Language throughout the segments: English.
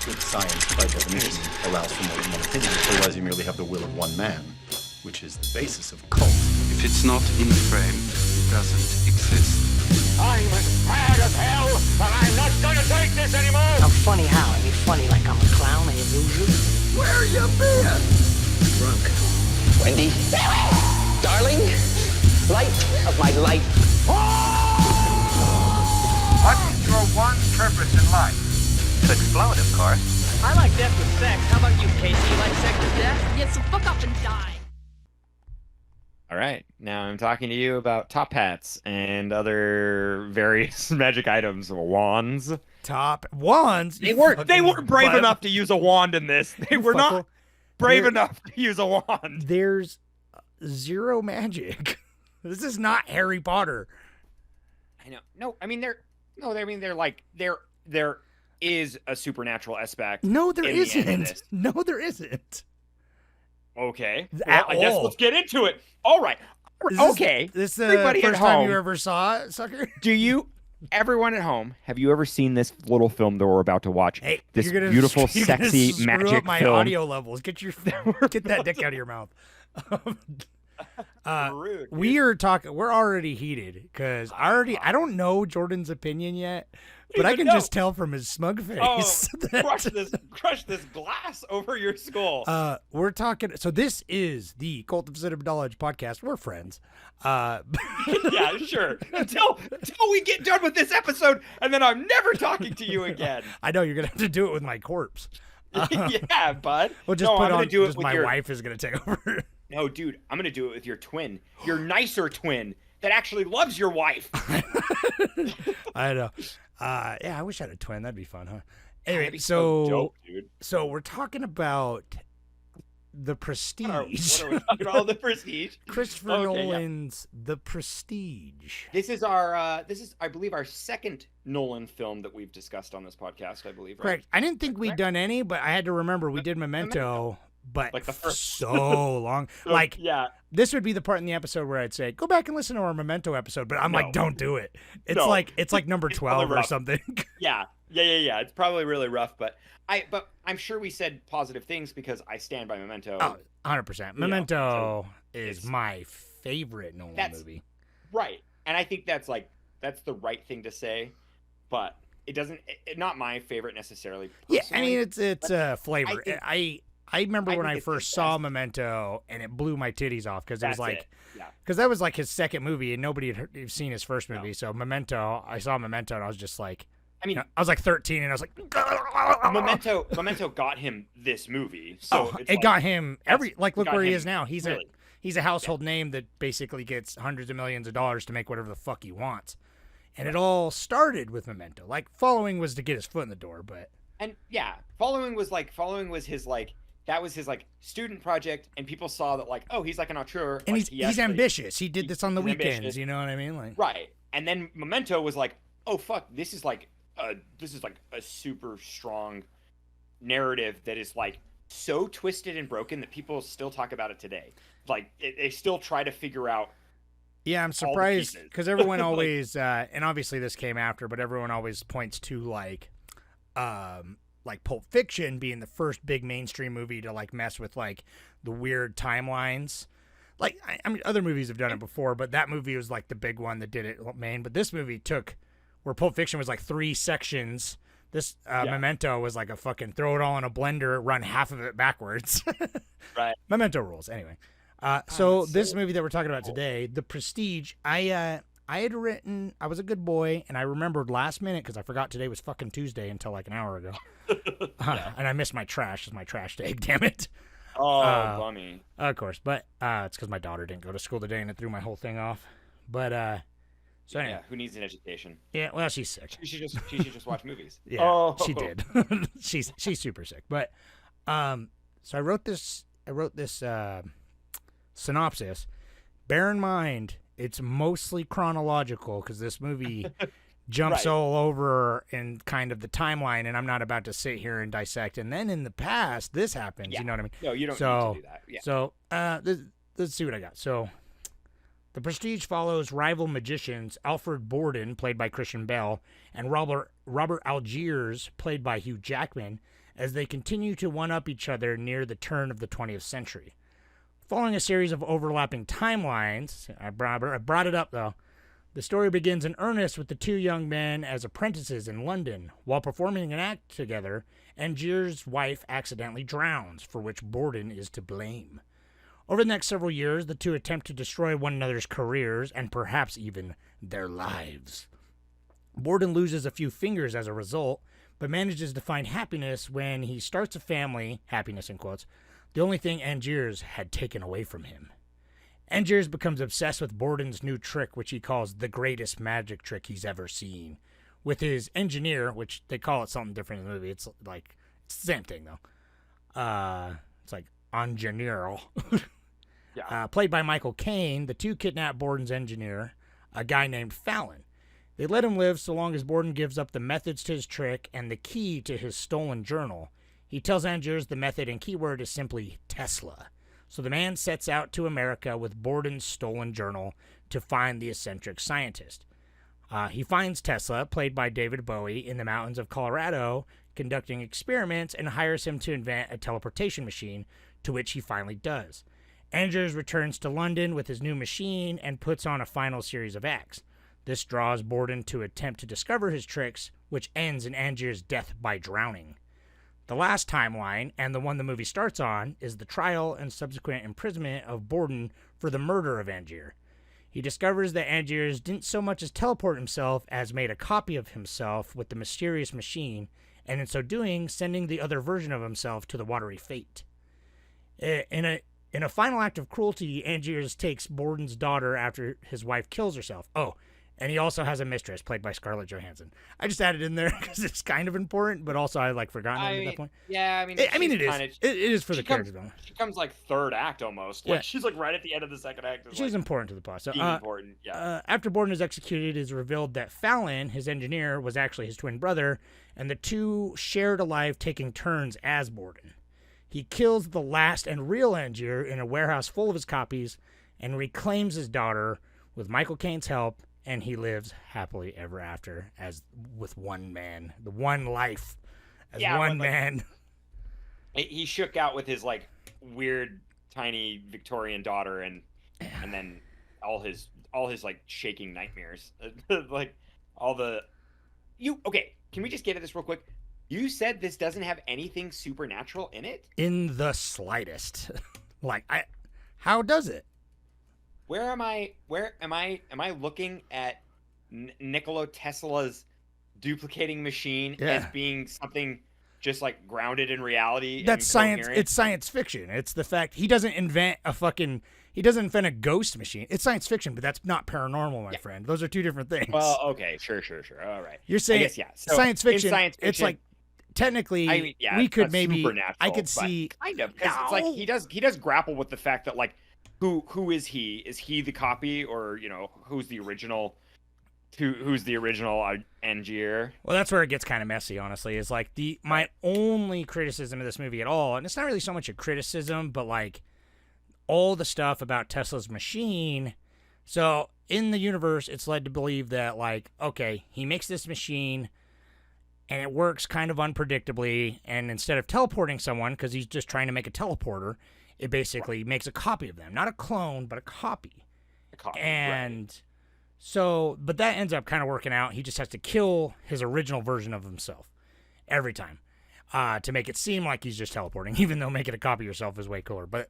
Good science, by definition, allows for more than one opinion. Otherwise, you merely have the will of one man, which is the basis of cult. If it's not in the frame, it doesn't exist. I'm as mad as hell, and I'm not gonna take this anymore! I'm funny how? I mean funny like I'm a clown and you lose it? Where you been? Drunk. Wendy. Darling. Light of my life. What is your one purpose in life? To explode, of course. I like death with sex. How about you, Casey? You like sex with death? Yeah, so fuck up and die. All right, now I'm talking to you about top hats and other various magic items, wands. Top wands? They weren't brave enough to use a wand in this. They were not brave enough to use a wand. There's zero magic. This is not Harry Potter. I know. No, I mean there is a supernatural aspect. No, there in the end of isn't. this. No, there isn't. Okay. At I guess all. let's get into it. All right. Okay. This is the Everybody first at time home. you ever saw it, sucker? Everyone at home, have you ever seen this little film that we're about to watch? Hey, this you're gonna, beautiful, you're gonna sexy screw magic up my film. audio levels. Get that dick out of your mouth. Rude, we are talking. We're already heated because I don't know Jordan's opinion yet, but I can just tell from his smug face. Crush this glass over your skull. We're talking. So this is the Cult of Cinema Knowledge podcast. We're friends. Yeah, sure. Until we get done with this episode, and then I'm never talking to you again. I know you're gonna have to do it with my corpse. Yeah, bud. We'll just I'm gonna do it with my your... wife is gonna take over. No, dude, I'm gonna do it with your twin, your nicer twin that actually loves your wife. I know. Yeah, I wish I had a twin. That'd be fun, huh? Anyway, That'd be so dope, dude. So we're talking about The Prestige. What are we talking about? The Prestige. Christopher Nolan's The Prestige. This is I believe our second Nolan film that we've discussed on this podcast, I believe. Right? Correct. I didn't think we'd done any, but I had to remember we did Memento. But like the first so long. Like, yeah, this would be the part in the episode where I'd say, go back and listen to our Memento episode. But I'm like, don't do it. It's like number 12 or something. Yeah. It's probably really rough, but I'm sure we said positive things because I stand by Memento. Oh, 100%. Memento is my favorite Nolan movie. Right. And I think that's the right thing to say, but it doesn't, not my favorite necessarily. Personally. Yeah, I mean, it's a flavor. I remember when I first saw Memento, and it blew my titties off because it was like, because that was like his second movie, and nobody had seen his first movie. So Memento, I saw Memento, and I was just like, I mean, I was like 13, and I was like, Memento got him this movie. So it got him look where he is now. He's a household name that basically gets hundreds of millions of dollars to make whatever the fuck he wants. And it all started with Memento. Like, Following was to get his foot in the door, but Following was his that was his student project, and people saw that he's like an auteur, and he's ambitious. He did this on the weekends, ambitious. You know what I mean? Right. And then Memento was like, oh fuck, this is like a super strong narrative that is so twisted and broken that people still talk about it today. They still try to figure out. Yeah, I'm surprised because everyone always, and obviously this came after, but everyone always points to Pulp Fiction being the first big mainstream movie to mess with the weird timelines. I mean, other movies have done it before, but that movie was the big one that did it main. But this movie took where Pulp Fiction was 3 sections. This Memento was a fucking throw it all in a blender, run half of it backwards. Right. Memento rules. Anyway, so this movie that we're talking about today, The Prestige, I had written, I was a good boy, and I remembered last minute because I forgot today was fucking Tuesday until an hour ago. And I missed my trash. It's my trash day, damn it. Oh, funny. Of course, but it's because my daughter didn't go to school today and it threw my whole thing off. But, so anyway. Who needs an education? Yeah, well, she's sick. She should just watch movies. Yeah, she did. she's super sick. But, so I wrote this synopsis. Bear in mind, it's mostly chronological because this movie jumps all over in kind of the timeline, and I'm not about to sit here and dissect. And then in the past, this happens. You know what I mean? No, you don't need to do that. Yeah. So let's see what I got. So The Prestige follows rival magicians Alfred Borden, played by Christian Bale, and Robert Robert Algiers, played by Hugh Jackman, as they continue to one-up each other near the turn of the 20th century. Following a series of overlapping timelines, I brought it up though, the story begins in earnest with the two young men as apprentices in London. While performing an act together, Angier's wife accidentally drowns, for which Borden is to blame. Over the next several years, the two attempt to destroy one another's careers and perhaps even their lives. Borden loses a few fingers as a result, but manages to find happiness when he starts a family, happiness in quotes, the only thing Angiers had taken away from him. Angiers becomes obsessed with Borden's new trick, which he calls the greatest magic trick he's ever seen. With his engineer, which they call it something different in the movie. It's the same thing, though. It's like engineer. Yeah. Played by Michael Caine, the two kidnap Borden's engineer, a guy named Fallon. They let him live so long as Borden gives up the methods to his trick and the key to his stolen journal. He tells Angiers the method and keyword is simply Tesla. So the man sets out to America with Borden's stolen journal to find the eccentric scientist. He finds Tesla, played by David Bowie, in the mountains of Colorado, conducting experiments, and hires him to invent a teleportation machine, to which he finally does. Angiers returns to London with his new machine and puts on a final series of acts. This draws Borden to attempt to discover his tricks, which ends in Angier's death by drowning. The last timeline, and the one the movie starts on, is the trial and subsequent imprisonment of Borden for the murder of Angier. He discovers that Angiers didn't so much as teleport himself as made a copy of himself with the mysterious machine, and in so doing, sending the other version of himself to the watery fate. In a final act of cruelty, Angiers takes Borden's daughter after his wife kills herself. Oh, and he also has a mistress played by Scarlett Johansson. I just added in there because it's kind of important, but also I forgotten it at that point. Yeah, it is. It is for the character though. She comes third act almost. Yeah. She's right at the end of the second act. She's important to the plot. So, important. Yeah. After Borden is executed, it is revealed that Fallon, his engineer, was actually his twin brother, and the two shared a life taking turns as Borden. He kills the last and real Angier in a warehouse full of his copies and reclaims his daughter with Michael Caine's help, and he lives happily ever after as with one man, the one life as one man. He shook out with his weird tiny Victorian daughter and then all his shaking nightmares. Okay, can we just get at this real quick? You said this doesn't have anything supernatural in it? In the slightest. How does it? Where am I looking at Nikola Tesla's duplicating machine as being something just grounded in reality? That's science. It's science fiction. It's the fact he doesn't invent a ghost machine. It's science fiction, but that's not paranormal, my friend. Those are two different things. Well, okay, sure. All right. You're saying So science fiction. It's technically we could maybe I could see kind of because he does grapple with the fact that who is he? Is he the copy, or who's the original? Who's the original Angier? Well, that's where it gets kind of messy. Honestly, is my only criticism of this movie at all, and it's not really so much a criticism, but all the stuff about Tesla's machine. So in the universe, it's led to believe that okay, he makes this machine, and it works kind of unpredictably, and instead of teleporting someone, because he's just trying to make a teleporter, it basically makes a copy of them. Not a clone, but a copy. So, but that ends up kind of working out. He just has to kill his original version of himself every time to make it seem like he's just teleporting, even though making a copy of yourself is way cooler. But,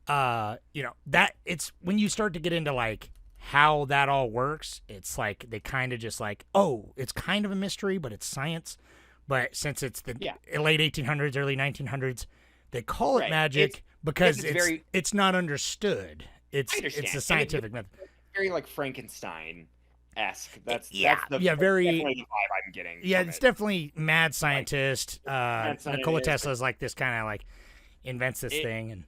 that it's when you start to get into how that all works, it's they kind of just it's kind of a mystery, but it's science. But since it's the late 1800s, early 1900s, they call it magic because it's not understood. It's a scientific method. Very Frankenstein-esque. That's very definitely the vibe I'm getting. Yeah, it's definitely mad scientist. Nikola Tesla is this kind of invents this thing, and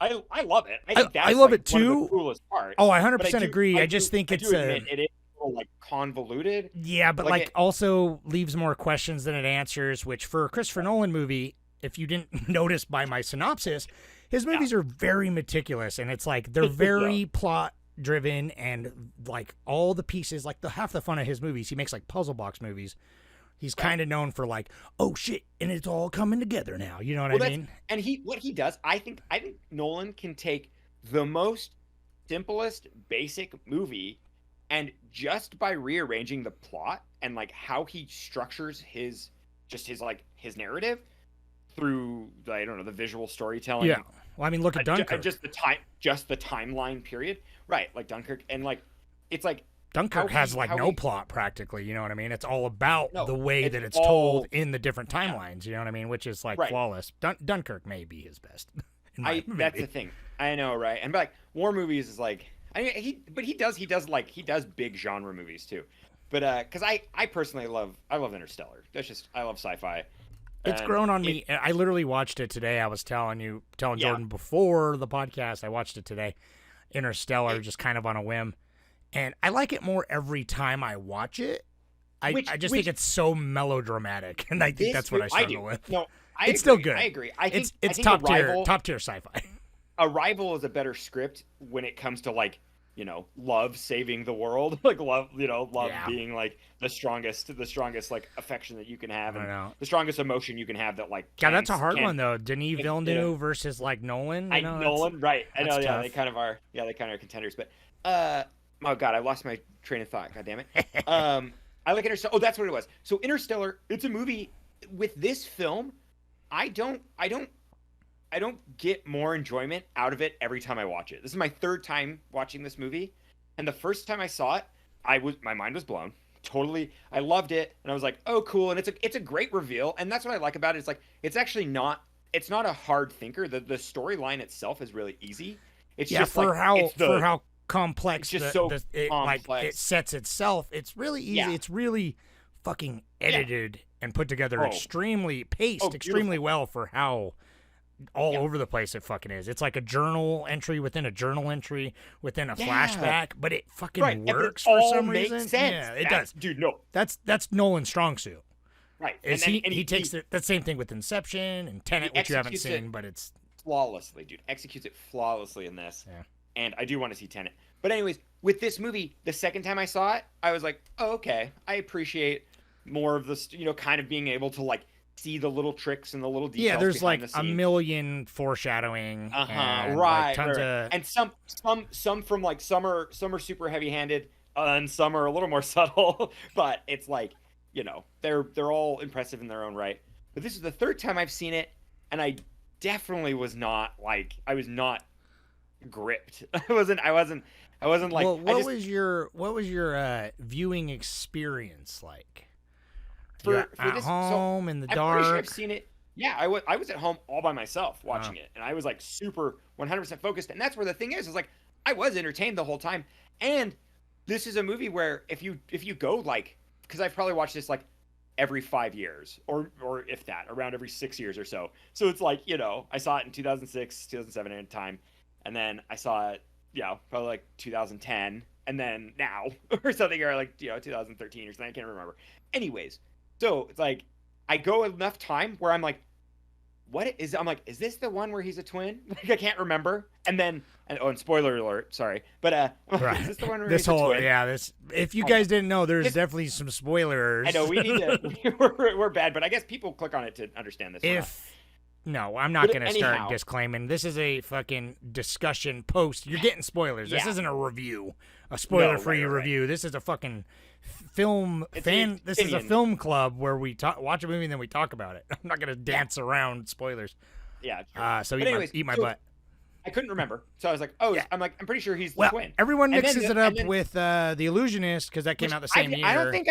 I love it. I think that's I love it one too. of the coolest parts. Oh, I 100% agree. I just think it's it is a little convoluted. Yeah, but also leaves more questions than it answers. Which for a Christopher Nolan movie, if you didn't notice by my synopsis, his movies are very meticulous, and it's they're very plot driven, and all the pieces, half the fun of his movies, he makes puzzle box movies He's kind of known for like, oh shit, and it's all coming together now. You know what I mean? And what he does, I think Nolan can take the most simplest, basic movie, and just by rearranging the plot and like how he structures his narrative through, I don't know, the visual storytelling. Yeah. Well, I mean, look at Dunkirk. Just the timeline period, right? Like Dunkirk, and like it's like. Dunkirk has like no plot practically, you know what I mean? It's all about the way that it's told in the different timelines, you know what I mean? Which is like flawless. Dunkirk may be his best. That's the thing. I know, right? And but like war movies is like, I mean, he does big genre movies too. But because I personally love Interstellar. I love sci-fi. It's grown on me. I literally watched it today. I was telling Jordan before the podcast. I watched it today. Interstellar, just kind of on a whim. And I like it more every time I watch it. I just think it's so melodramatic, and I think that's what I struggle with. No, it's still good. I agree. It's top tier sci-fi. Arrival is a better script when it comes to like, you know, love saving the world, like love being like the strongest like affection that you can have, and the strongest emotion you can have. That like, that's a hard one though. Denis Villeneuve versus like Nolan. Nolan, right? I know. Yeah, tough. they kind of are. Yeah, they kind of are contenders, but oh God, I lost my train of thought. God damn it. I like Interstellar. Oh, that's what it was. So Interstellar, it's a movie. With this film, I don't get more enjoyment out of it every time I watch it. This is my third time watching this movie, and the first time I saw it, my mind was blown. Totally, I loved it, and I was like, oh, cool. And it's a great reveal, and that's what I like about it. It's like it's actually not a hard thinker. The storyline itself is really easy. It's just for how complex it's just complex. Like it sets itself. It's really easy. Yeah. It's really fucking edited and put together extremely well for how all over the place it fucking is. It's like a journal entry within a journal entry within a flashback, but it fucking works for some reason. Makes sense. Yeah, it does. Dude, no. That's Nolan's strong suit. Right. He takes that same thing with Inception and Tenet, which you haven't seen, but it's flawlessly, dude. Executes it flawlessly in this. Yeah. And I do want to see Tenet. But anyways, with this movie, the second time I saw it, I was like, oh, okay. I appreciate more of this, you know, kind of being able to like see the little tricks and the little details. Yeah, there's like a million foreshadowing. And right. tons of... And some from like some are super heavy-handed, and some are a little more subtle. But it's like, you know, they're all impressive in their own right. But this is the third time I've seen it, and I definitely was not gripped. I wasn't like. Well, what was your viewing experience like? For at this, home in the I'm dark. Pretty sure I've seen it. Yeah, I was at home all by myself watching it, and I was like super 100% focused. And that's where the thing is like I was entertained the whole time. And this is a movie where if you go like, because I've probably watched this like every 5 years or if that, around every 6 years or so. So it's like, you know, I saw it in 2006, 2007 at a time. And then I saw it, probably like 2010, and then now or something, or like 2013 or something. I can't remember. Anyways, so it's like I go enough time where I'm like, is this the one where he's a twin? Like I can't remember. And then and spoiler alert, sorry, but right. Is this the one where he's a twin? If you guys didn't know, there's definitely some spoilers. I know we need to. we're bad, but I guess people click on it to understand this. No, I'm not going to start disclaiming. This is a fucking discussion post. You're getting spoilers. This isn't a review, a spoiler-free review. This is a fucking film fan. This is a film club where we watch a movie and then we talk about it. I'm not going to dance around spoilers. Yeah. So eat my butt. I couldn't remember, so I was like, I'm pretty sure he's the twin. Everyone mixes it up with The Illusionist because that came out the same year. I don't think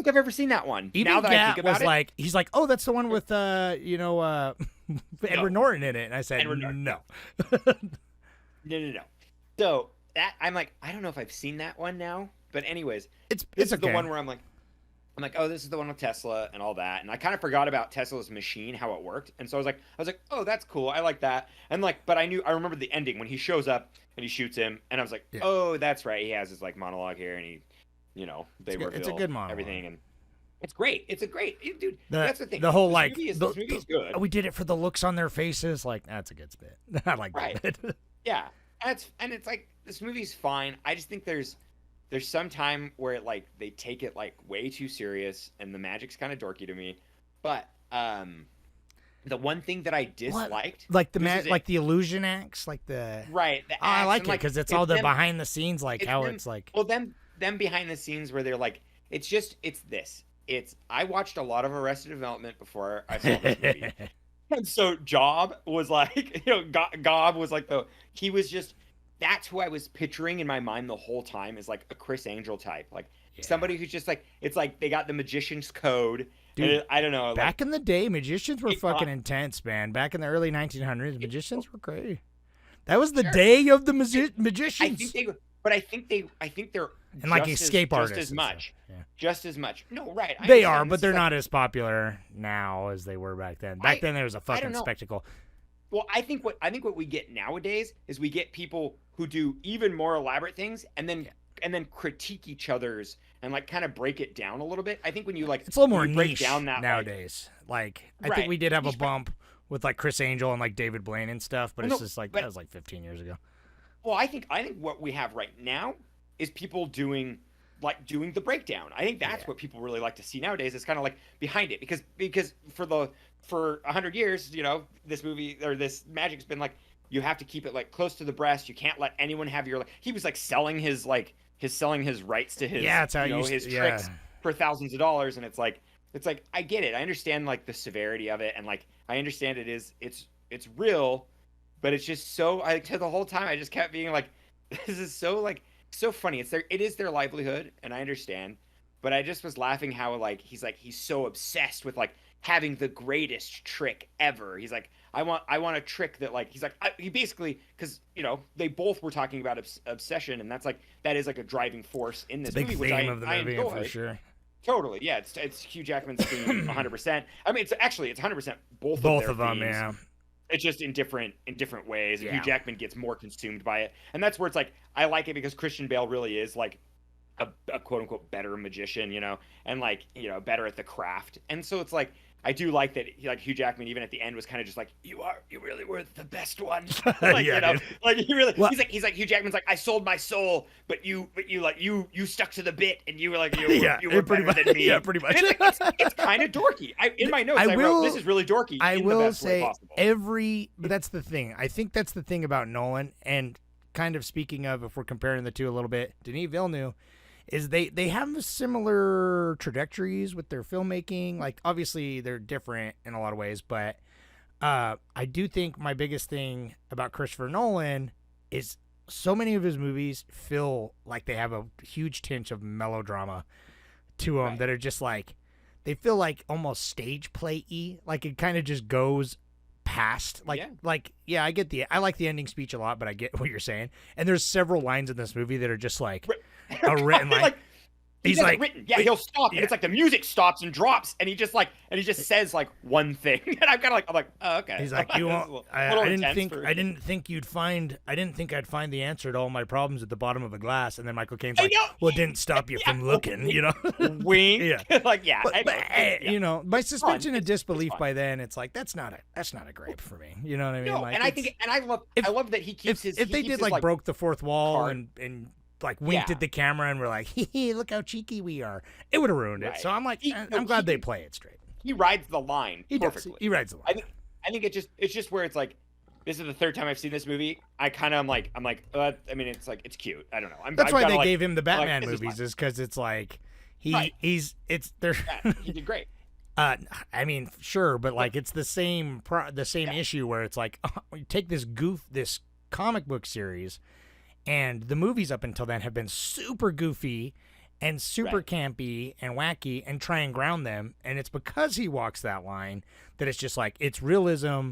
I've ever seen that one. Even now that I think about it, like, he's like, oh, that's the one with Edward Norton in it, and I said, no. No. So that I'm like, I don't know if I've seen that one now, but anyways, it's the one where I'm like, oh, this is the one with Tesla and all that. And I kind of forgot about Tesla's machine, how it worked. And so I was like, oh, that's cool. I like that. And like, but I remember the ending when he shows up and he shoots him. And I was like, oh, that's right. He has his like monologue here and he, they reveal it's a good monologue. Everything. And it's great. Dude, that's the thing. The whole this movie is good. We did it for the looks on their faces. Like, that's a good spit. I like that bit. Yeah. And it's like, this movie's fine. I just think there's there's some time where it, like they take it like way too serious, and the magic's kind of dorky to me. But the one thing that I disliked, like like the illusion acts, like the right, the oh, I acts, like and, it like, because it's all the them- behind the scenes, like how them- it's like. well, them behind the scenes where they're like, it's this. It's I watched a lot of Arrested Development before I saw this movie. And so Job was like, Gob was like he was just, that's who I was picturing in my mind the whole time, is like a Chris Angel type, like somebody who's just like, it's like they got the magician's code. Dude, I don't know. Back in the day, magicians were fucking intense, man. Back in the early 1900s, magicians were great. That was the day of the magicians. I think they're and like just escape artists, just as much. Yeah. Just as much. No, right. I They understand. are, This but is they're like- not as popular now as they were back then. Back then, there was a fucking know. spectacle. Well, I think what we get nowadays is we get people who do even more elaborate things and then critique each other's and like kind of break it down a little bit. I think when you like, It's a little more when you break niche down that nowadays. Like I Right. think we did have a Niche, but- bump with like Chris Angel and like David Blaine and stuff, but Well, it's no, just like but- that was like 15 years ago. Well, I think what we have right now is people doing the breakdown. I think that's what people really like to see nowadays. It's kind of like behind it because for 100 years, this movie or this magic's been like, you have to keep it like close to the breast. You can't let anyone have your, like, he was like selling his rights to his Yeah, it's how his yeah. tricks for thousands of dollars, and it's like I get it. I understand like the severity of it, and like I understand it's real, but it's just so the whole time I just kept being like, this is so funny. It is their livelihood, and I understand, but I just was laughing how like he's so obsessed with like having the greatest trick ever. He's like, I want a trick that like, he's like, he basically, because they both were talking about obsession, and that is like a driving force in this It's a big movie, which theme I of the movie enjoy. for sure. Totally, yeah. It's Hugh Jackman's theme, 100%. I mean, it's 100% both Both of of their them, themes. yeah. It's just in different ways, and Yeah. Hugh Jackman gets more consumed by it, and that's where it's like I like it because Christian Bale really is like a quote unquote better magician, and like better at the craft, and so it's like I do like that. Hugh Jackman even at the end was kind of just like, you really were the best one. Like, Yeah, dude. like he really, Well- he's like Hugh Jackman's like, I sold my soul, but you stuck to the bit, and you were like, you were pretty better much. than me. Yeah, pretty much. And it's kind of dorky. In my notes, I wrote, this is really dorky. I in will the best way say possible. but that's the thing. I think that's the thing about Nolan, and kind of speaking of, if we're comparing the two a little bit, Denis Villeneuve, is they have similar trajectories with their filmmaking. Like, obviously, they're different in a lot of ways, but I do think my biggest thing about Christopher Nolan is so many of his movies feel like they have a huge tinge of melodrama to them that are just like, they feel like almost stage play-y. Like, it kind of just goes past. Like, Yeah. I like the ending speech a lot, but I get what you're saying. And there's several lines in this movie that are just like a written line. Like, He's does it like, written. Yeah, he'll stop, yeah. and it's like the music stops and drops, and he just says like one thing, and I'm like, oh, okay. he's like, you This is won't. a little I didn't intense think for- I didn't think I'd find the answer to all my problems at the bottom of a glass. And then Michael Caine's like, know. well, it didn't stop you from looking, wink. Yeah. Like, yeah. But, yeah. my suspension of It's disbelief fun. by then, it's like that's not a grape for me. You know what I mean? No, Like, and I it's- think, and I love that he keeps if his. they he did keeps like his, broke the fourth wall card. and like winked Yeah. at the camera and were like, hee, look how cheeky we are, it would have ruined it. Right. So I'm like, He- I'm no, glad he- they play it straight. He rides the line He does. perfectly. He rides the line. I think it's just where it's like, this is the third time I've seen this movie. I kind of I'm like, I mean, it's like, it's cute. I don't know. That's I've why gotta, they like, gave him the Batman this is movies, fine. is because it's like Right. they're. Yeah, he did great. I mean, sure, but like it's the same issue where it's like, you take this comic book series, and the movies up until then have been super goofy and super Right. campy and wacky, and try and ground them, and it's because he walks that line that it's just like, it's realism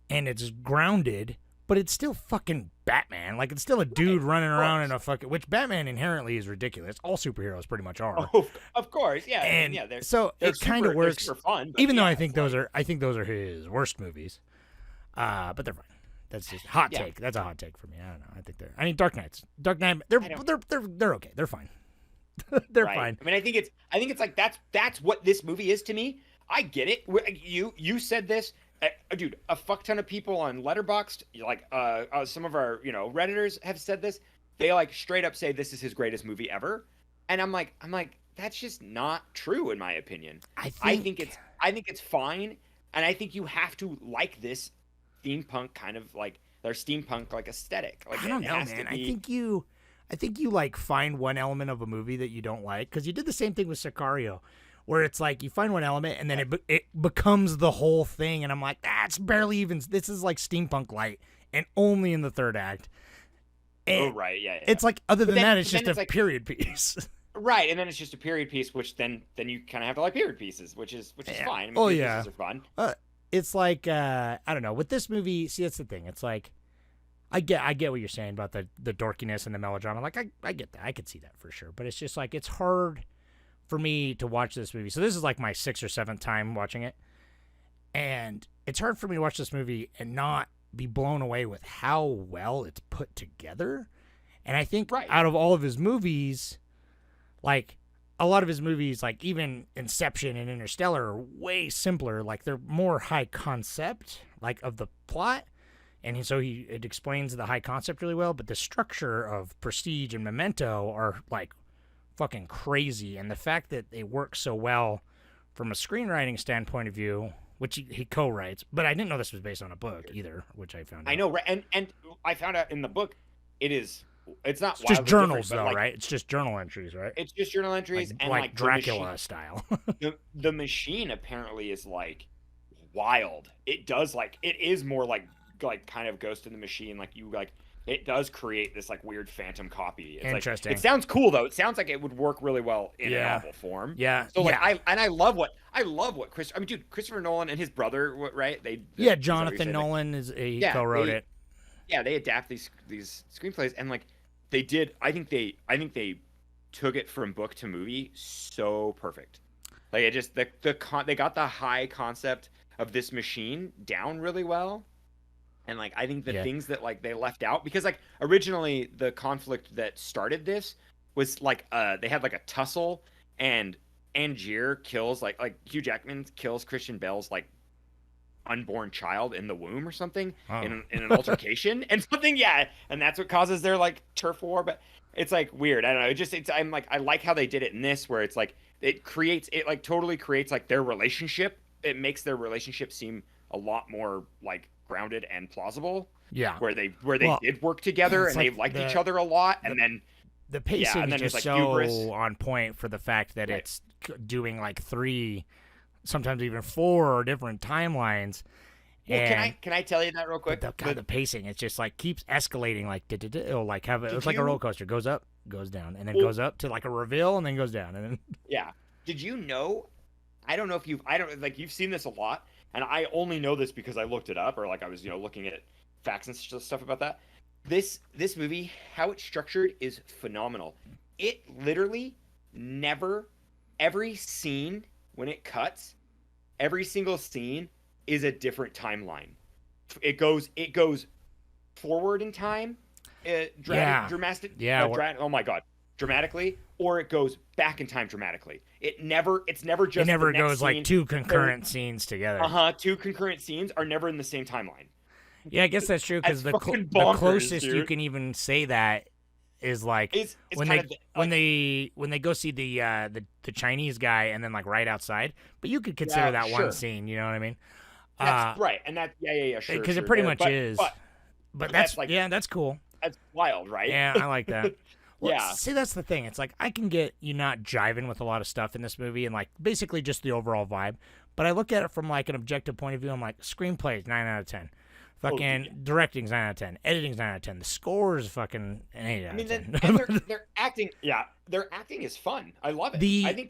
and it's grounded, but it's still fucking Batman. Like, it's still a dude running around in a fucking, which Batman inherently is ridiculous. All superheroes pretty much are. Oh, of course, yeah. And yeah, they're, so they're it kind of super- they're works, super fun, but even though yeah, I think it's those are his worst movies. But they're fine. That's just hot Yeah. take. That's a hot take for me. I don't know. I mean, Dark Knight. They're okay. They're fine. They're right. fine. I mean, I think it's like that's what this movie is to me. I get it. You said this, dude. A fuck ton of people on Letterboxd, like some of our Redditors have said this. they like straight up say this is his greatest movie ever, and I'm like that's just not true in my opinion. I think it's fine, and I think you have to like this steampunk kind of like their steampunk like aesthetic. Like I don't know, man. I think you like find one element of a movie that you don't like, because you did the same thing with Sicario, where it's like you find one element and then it becomes the whole thing, and I'm like, that's barely even. This is like steampunk light, and only in the third act. And right, yeah. It's like other than that, it's just a like, period piece. Right, and then it's just a period piece, which then you kind of have to like period pieces, which is fine. I mean, period pieces are fun. It's like I don't know, with this movie. See, that's the thing. It's like I get what you're saying about the dorkiness and the melodrama. Like I get that. I could see that for sure. But it's just like it's hard for me to watch this movie. So this is like my 6th or 7th time watching it, and it's hard for me to watch this movie and not be blown away with how well it's put together. And I think out of all of his movies, like a lot of his movies, like even Inception and Interstellar, are way simpler. Like they're more high concept, like of the plot. And so it explains the high concept really well, but the structure of Prestige and Memento are like fucking crazy. And the fact that they work so well from a screenwriting standpoint of view, which he co-writes, but I didn't know this was based on a book either, which I found out. I know, right? And I found out in the book, it's not just journals though, right? It's just journal entries, right? It's just journal entries, and like Dracula style. the machine apparently is like wild. It is more like kind of Ghost in the Machine. Like it does create this like weird phantom copy. It's interesting. It sounds cool though. It sounds like it would work really well in a novel form. Yeah. So I love what Chris. I mean, dude, Christopher Nolan and his brother, right? Jonathan Nolan he co-wrote it. Yeah, they adapt these screenplays, and like they did. I think they took it from book to movie so perfect. Like it just they got the high concept of this machine down really well. And like I think the things that like they left out, because like originally the conflict that started this was like they had like a tussle, and Angier kills like Hugh Jackman kills Christian Bale's like unborn child in the womb or something in an altercation and something, and that's what causes their like turf war. But it's like weird. I don't know. I'm like, I like how they did it in this, where it's like it totally creates like their relationship. It makes their relationship seem a lot more like grounded and plausible. Yeah, where they did work together and like they liked each other a lot, and then the pacing is just like so hubris. On point for the fact that it's doing like 3, sometimes even 4 different timelines. Well, can I tell you that real quick? The pacing, it's just like keeps escalating. Like it'll like have it's like a roller coaster. Goes up, goes down, and then goes up to like a reveal, and then goes down, and then yeah. Did you know? I don't know if you've seen this a lot, and I only know this because I looked it up, or like I was looking at facts and stuff about that. This movie, how it's structured, is phenomenal. It literally never, every scene when it cuts, every single scene is a different timeline. It goes forward in time, dramatically, or it goes back in time dramatically. It never goes like 2 concurrent scenes together. 2 concurrent scenes are never in the same timeline. Yeah, I guess that's true, because the closest you can even say that is like when they go see the Chinese guy, and then like right outside. But you could consider that one scene. You know what I mean? That's right, and that sure. Because it pretty much is. But that's like that's cool. That's wild, right? Yeah, I like that. Well, see, that's the thing. It's like I can get you not jiving with a lot of stuff in this movie, and like basically just the overall vibe. But I look at it from like an objective point of view. I'm like, screenplay is 9 out of 10. Fucking directing's 9 out of 10. Editing's 9 out of 10. The score is fucking an 8 out of 10. And their acting, their acting is fun. I love it. I think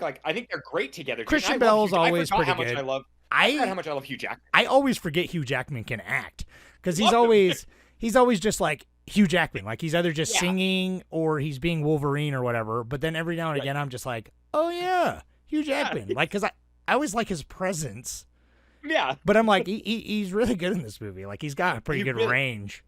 they're great together. Christian Bale's always pretty good. I forgot how much I love Hugh Jackman. I always forget Hugh Jackman can act, because he's always just like Hugh Jackman. Like he's either just singing or he's being Wolverine or whatever. But then every now and again, I'm just like, oh yeah, Hugh Jackman. Like, because I always like his presence. Yeah. But I'm like, he's really good in this movie. Like, he's got a pretty good range.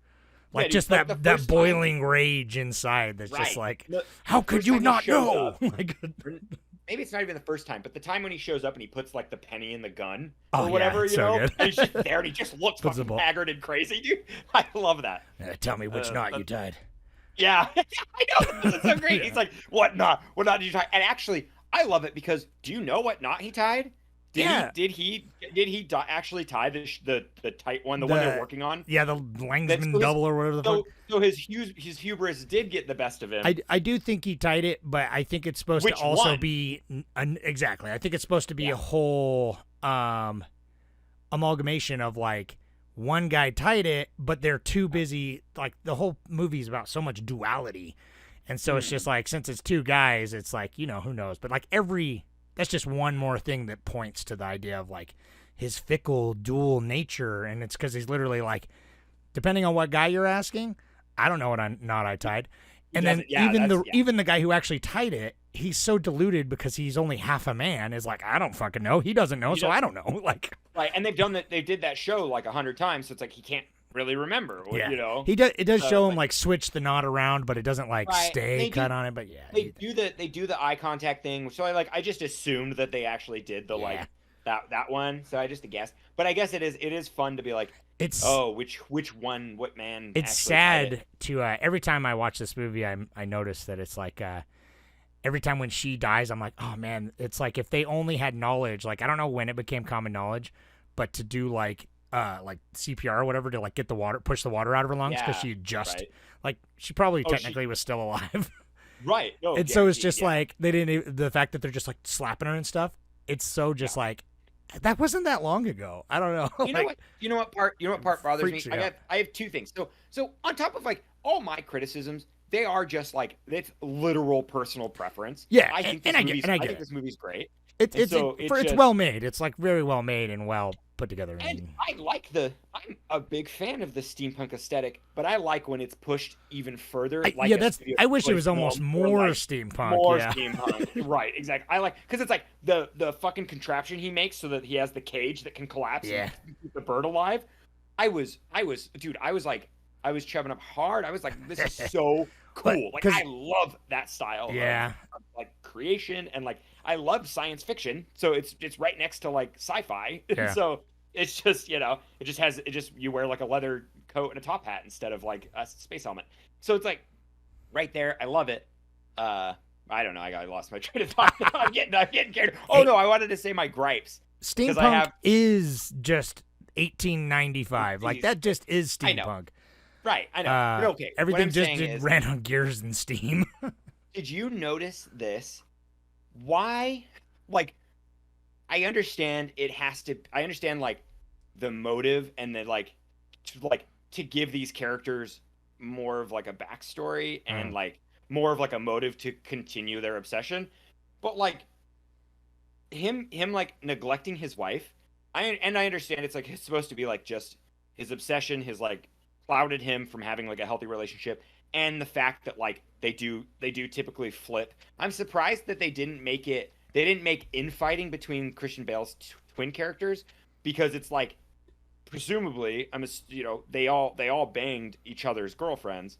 Like, just that boiling rage inside that's just like, how could you not know? Maybe it's not even the first time, but the time when he shows up and he puts, like, the penny in the gun or whatever, and he's just there and he just looks fucking haggard and crazy, dude. I love that. Tell me which knot you tied. Yeah, I know. This is so great. He's like, what knot? What knot did you tie? And actually, I love it because do you know what knot he tied? Yeah. Did he actually tie the tight one, the one they're working on? Yeah, the Langsman double or whatever the fuck. So his hubris did get the best of him. I do think he tied it, but I think it's supposed Which to also one? be exactly. I think it's supposed to be a whole amalgamation of like one guy tied it, but they're too busy. Like the whole movie is about so much duality, and so it's just like since it's two guys, it's like who knows. But like that's just one more thing that points to the idea of like his fickle dual nature, and it's because he's literally like, depending on what guy you're asking, I don't know what knot I tied. And then even the guy who actually tied it, he's so deluded because he's only half a man. Is like, I don't fucking know. He doesn't know, so I don't know. Like, right? And they did that show like 100 times, so it's like he can't really remember. Yeah, you know. It does show him like switch the knot around, but it doesn't like stay cut on it. But yeah, they do the eye contact thing, which I just assumed that they actually did the like that one. So I just guessed, but I guess it is fun to be like. Which one? What man? It's sad to every time I watch this movie, I notice that it's like every time when she dies, I'm like, oh man, it's like if they only had knowledge. Like I don't know when it became common knowledge, but to do like CPR or whatever to like get the water, push the water out of her lungs because she just like she probably technically was still alive. Right. No, and so it's just like they didn't. The fact that they're just like slapping her and stuff. It's so just like. That wasn't that long ago. I don't know. You know what part bothers me? I have two things. So on top of like all my criticisms, they are just like it's literal personal preference. Yeah, I think this movie's great. It's well made. It's like very well made and well put together. And I'm a big fan of the steampunk aesthetic, but I like when it's pushed even further. I wish it was almost more steampunk. Steampunk. Right, exactly. I like because it's like the fucking contraption he makes so that he has the cage that can collapse and keep the bird alive. I was chubbing up hard. I was like, this is so cool. Like I love that style of like creation and like I love science fiction. So it's right next to like sci-fi. Yeah. So it's just, you wear like a leather coat and a top hat instead of like a space helmet. So it's like right there. I love it. I don't know. I lost my train of thought. I'm getting carried. Oh no, I wanted to say my gripes. Steampunk is just 1895. Like that just is steampunk. I know. Right, I know. But okay, everything just ran on gears and steam. Did you notice this? Why? Like, I understand it has to. I understand like the motive and the like to give these characters more of like a backstory and like more of like a motive to continue their obsession. But like him like neglecting his wife. I understand it's like it's supposed to be like just his obsession, his like. Clouded him from having like a healthy relationship, and the fact that like they do typically flip. I'm surprised that they didn't make infighting between Christian Bale's twin characters, because it's like presumably they all banged each other's girlfriends.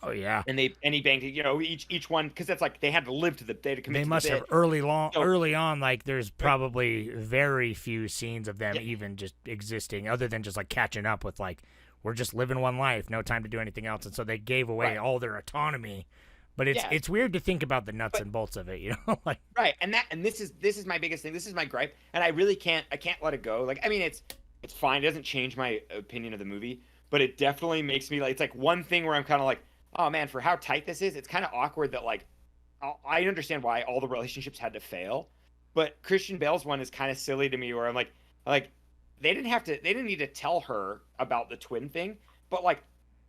Oh yeah, and he banged each one because that's like they had to live to they had to commit. They must have early on. Like there's probably very few scenes of them even just existing, other than just like catching up with like. We're just living one life, no time to do anything else, and so they gave away all their autonomy. But it's weird to think about the nuts and bolts of it, like right. And this is my biggest thing. This is my gripe, and I really can't let it go. Like I mean, it's fine. It doesn't change my opinion of the movie, but it definitely makes me like it's like one thing where I'm kind of like, oh man, for how tight this is, it's kind of awkward that like I understand why all the relationships had to fail, but Christian Bale's one is kind of silly to me, where I'm like. They didn't need to tell her about the twin thing, but like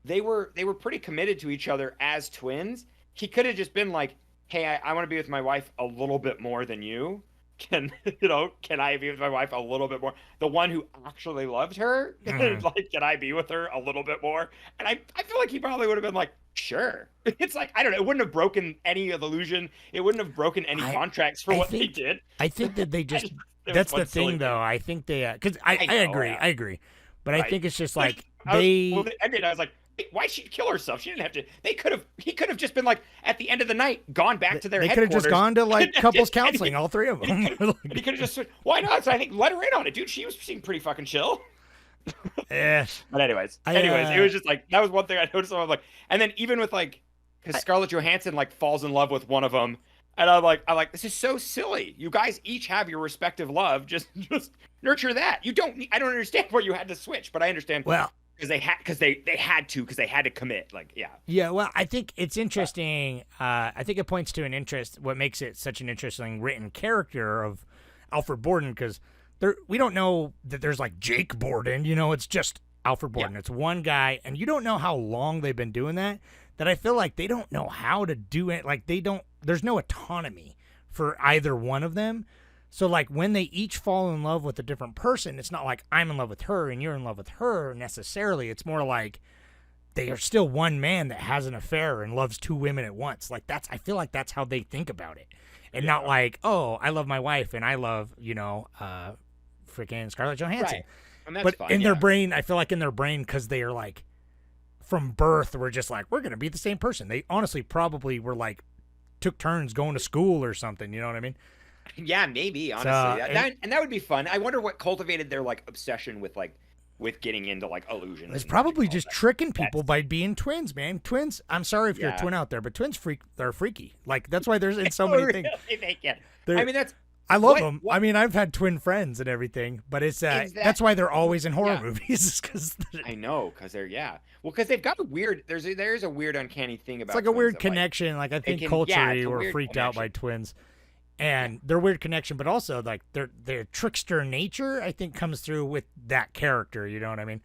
they were pretty committed to each other as twins. He could have just been like, hey, I want to be with my wife a little bit more than you. Can I be with my wife a little bit more? The one who actually loved her, like, can I be with her a little bit more? And I feel like he probably would have been like, sure. It's like, I don't know. It wouldn't have broken any illusion. It wouldn't have broken any contracts for what they did. I think that they just, that's the thing though. I think they, cause I agree. But I think it's just like I was like, why'd she kill herself? She didn't have to. He could have just been like at the end of the night, gone back to their headquarters. They could have just gone to like couples counseling, all three of them. He could have just said, why not? So I think let her in on it, dude. She seemed pretty fucking chill. Yeah. But anyways, it was just like that was one thing I noticed. I was like, and then even with like because Scarlett Johansson like falls in love with one of them, and I'm like, this is so silly. You guys each have your respective love. Just nurture that. You don't. I don't understand why you had to switch, but I understand. Well, because they had to commit. Like, yeah. Yeah, well, I think it's interesting. I think it points to an interest. What makes it such an interesting written character of Alfred Borden, because we don't know that there's like Jake Borden. It's just Alfred Borden. Yeah. It's one guy, and you don't know how long they've been doing that. That I feel like they don't know how to do it. Like there's no autonomy for either one of them. So like when they each fall in love with a different person, it's not like I'm in love with her and you're in love with her necessarily. It's more like they are still one man that has an affair and loves two women at once. Like I feel like that's how they think about it. And not like, oh, I love my wife and I love, freaking Scarlett Johansson. Right. And that's but fine, in their yeah. brain, I feel like in their brain, because they are like, from birth, we're just like, we're going to be the same person. They honestly probably were like, took turns going to school or something. You know what I mean? Yeah, maybe, honestly. That would be fun. I wonder what cultivated their like obsession with getting into like illusions. It's probably just tricking people by being twins, man. Twins, I'm sorry if you're a twin out there, but twins they're freaky. Like that's why there's in so many things. They can. I mean, I love them. I mean, I've had twin friends and everything, but it's that's why they're always in horror movies. Cause I know, because because they've got a weird. There's a weird, uncanny thing about. It's like a weird connection. Like I think culturally we're freaked out by twins, and their weird connection, but also like their trickster nature. I think comes through with that character. You know what I mean?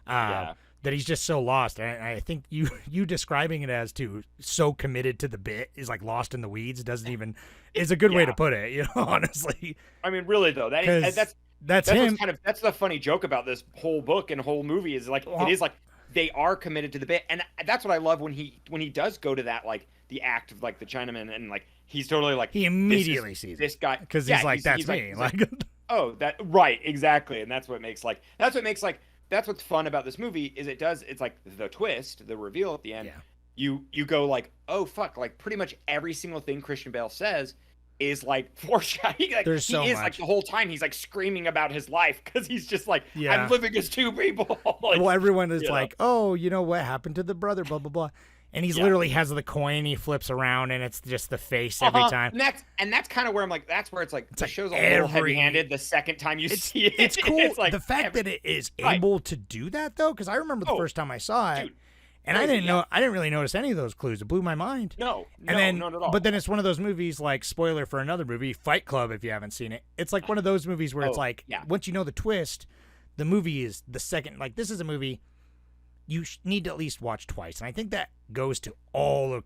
That he's just so lost. And I think you describing it as so committed to the bit is like lost in the weeds. Doesn't even is a good way to put it. Honestly. I mean, really though, that's him. That's the funny joke about this whole book and whole movie is like it is like they are committed to the bit, and that's what I love when he does go to that like the act of like the Chinaman, and like he's totally like he immediately sees this guy because he's like that's me. Like oh that right exactly, and that's what's fun about this movie is it's like the twist, the reveal at the end. Yeah. You go like, oh fuck, like pretty much every single thing Christian Bale says is like foreshadowing. Like, There's so much. Like the whole time he's like screaming about his life because he's just like, I'm living as two people. Like, well, everyone is like, oh, what happened to the brother, blah blah blah, and he's literally has the coin, he flips around, and it's just the face every time. And that's kind of where I'm like, that's where it's like the show's a little heavy-handed the second time you see it. It's cool. It's like the fact that it is able to do that though, because I remember the first time I saw it. Dude. And I didn't really notice any of those clues. It blew my mind. No, not at all. But then it's one of those movies, like, spoiler for another movie, Fight Club, if you haven't seen it. It's like one of those movies where it's like, once you know the twist, the movie is the second. Like, this is a movie you need to at least watch twice. And I think that goes to all of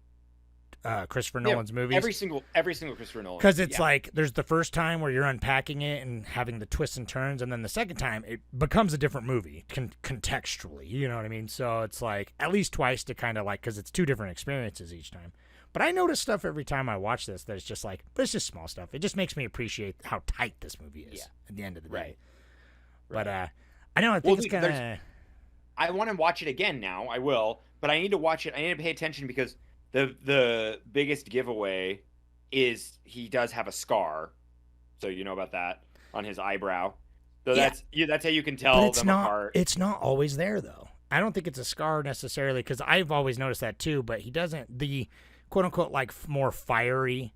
Christopher Nolan's movies. Every single Christopher Nolan. Because it's like, there's the first time where you're unpacking it and having the twists and turns, and then the second time it becomes a different movie contextually. You know what I mean? So it's like at least twice to kind of like, because it's two different experiences each time. But I notice stuff every time I watch this that it's just like, but it's just small stuff. It just makes me appreciate how tight this movie is at the end of the day. Right. But I know, I think it's kind of... I want to watch it again now. I will. But I need to watch it. I need to pay attention because the biggest giveaway is he does have a scar. So you know about that on his eyebrow. So that's how you can tell them apart. It's not always there, though. I don't think it's a scar necessarily, because I've always noticed that too, but he doesn't... The quote-unquote, like, more fiery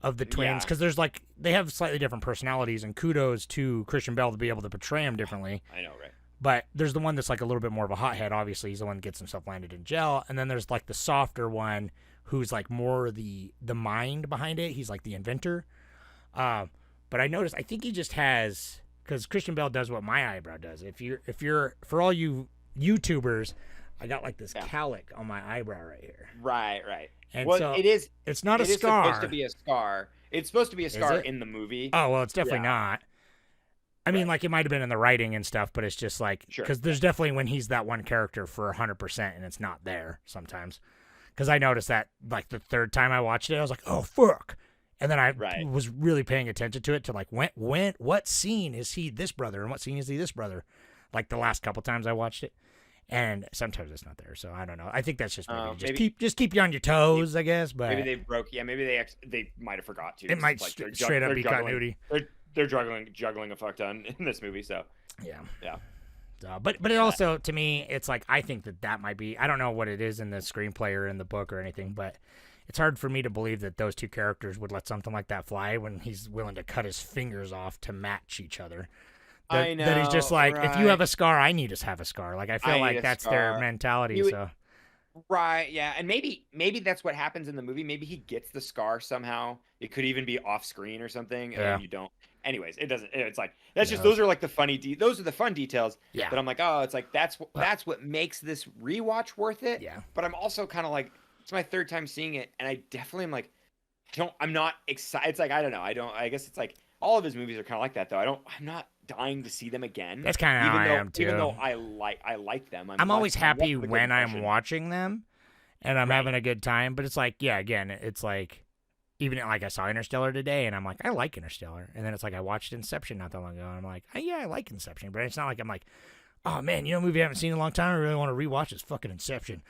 of the twins, because there's, like, they have slightly different personalities, and kudos to Christian Bale to be able to portray them differently. I know, right? But there's the one that's, like, a little bit more of a hothead, obviously. He's the one that gets himself landed in jail. And then there's, like, the softer one who's, like, more the mind behind it. He's, like, the inventor. But I noticed, I think he just has... Because Christian Bale does what my eyebrow does. If you're for all you YouTubers, I got, like, this cowlick on my eyebrow right here. Right. And well, so it's not a scar. It's supposed to be a scar. It's supposed to be a scar in the movie. Oh, well, it's definitely not. I mean, like, it might have been in the writing and stuff, but it's just like, because there's definitely when he's that one character for 100% and it's not there sometimes. Because I noticed that, like, the third time I watched it, I was like, oh, fuck. And then I was really paying attention to it to, like, what scene is he this brother and what scene is he this brother? Like, the last couple times I watched it. And sometimes it's not there, so I don't know. I think that's just maybe just keep you on your toes, I guess. But maybe they broke. Yeah, maybe they might have forgot to. It might like straight up be continuity. They're juggling a fuck ton in this movie. So yeah. But it also, to me, it's like, I think that might be, I don't know what it is in the screenplay or in the book or anything, but it's hard for me to believe that those two characters would let something like that fly when he's willing to cut his fingers off to match each other. I know. That he's just like, if you right. have a scar, I need to have a scar. Like, I feel I like need a that's their scar. mentality. So Right, yeah, and maybe that's what happens in the movie. Maybe he gets the scar somehow. It could even be off screen or something, and Yeah. you don't. Anyways, it doesn't. It's like that's just Yeah. those are like the funny. Those are the fun details. Yeah. But I'm like, oh, it's like that's what makes this rewatch worth it. Yeah. But I'm also kind of like, it's my third time seeing it, and I definitely am like, I'm not excited. It's like I don't know. I guess it's like all of his movies are kind of like that though. I'm not dying to see them again. That's kinda how I am, too. Even though I like them. I'm always happy left with a good when I'm impression. watching them and I'm Right. having a good time. But it's like, yeah, again, it's like, even like I saw Interstellar today and I'm like, I like Interstellar. And then it's like, I watched Inception not that long ago and I'm like, oh, yeah, I like Inception. But it's not like I'm like, oh man, a movie I haven't seen in a long time. I really want to rewatch is fucking Inception.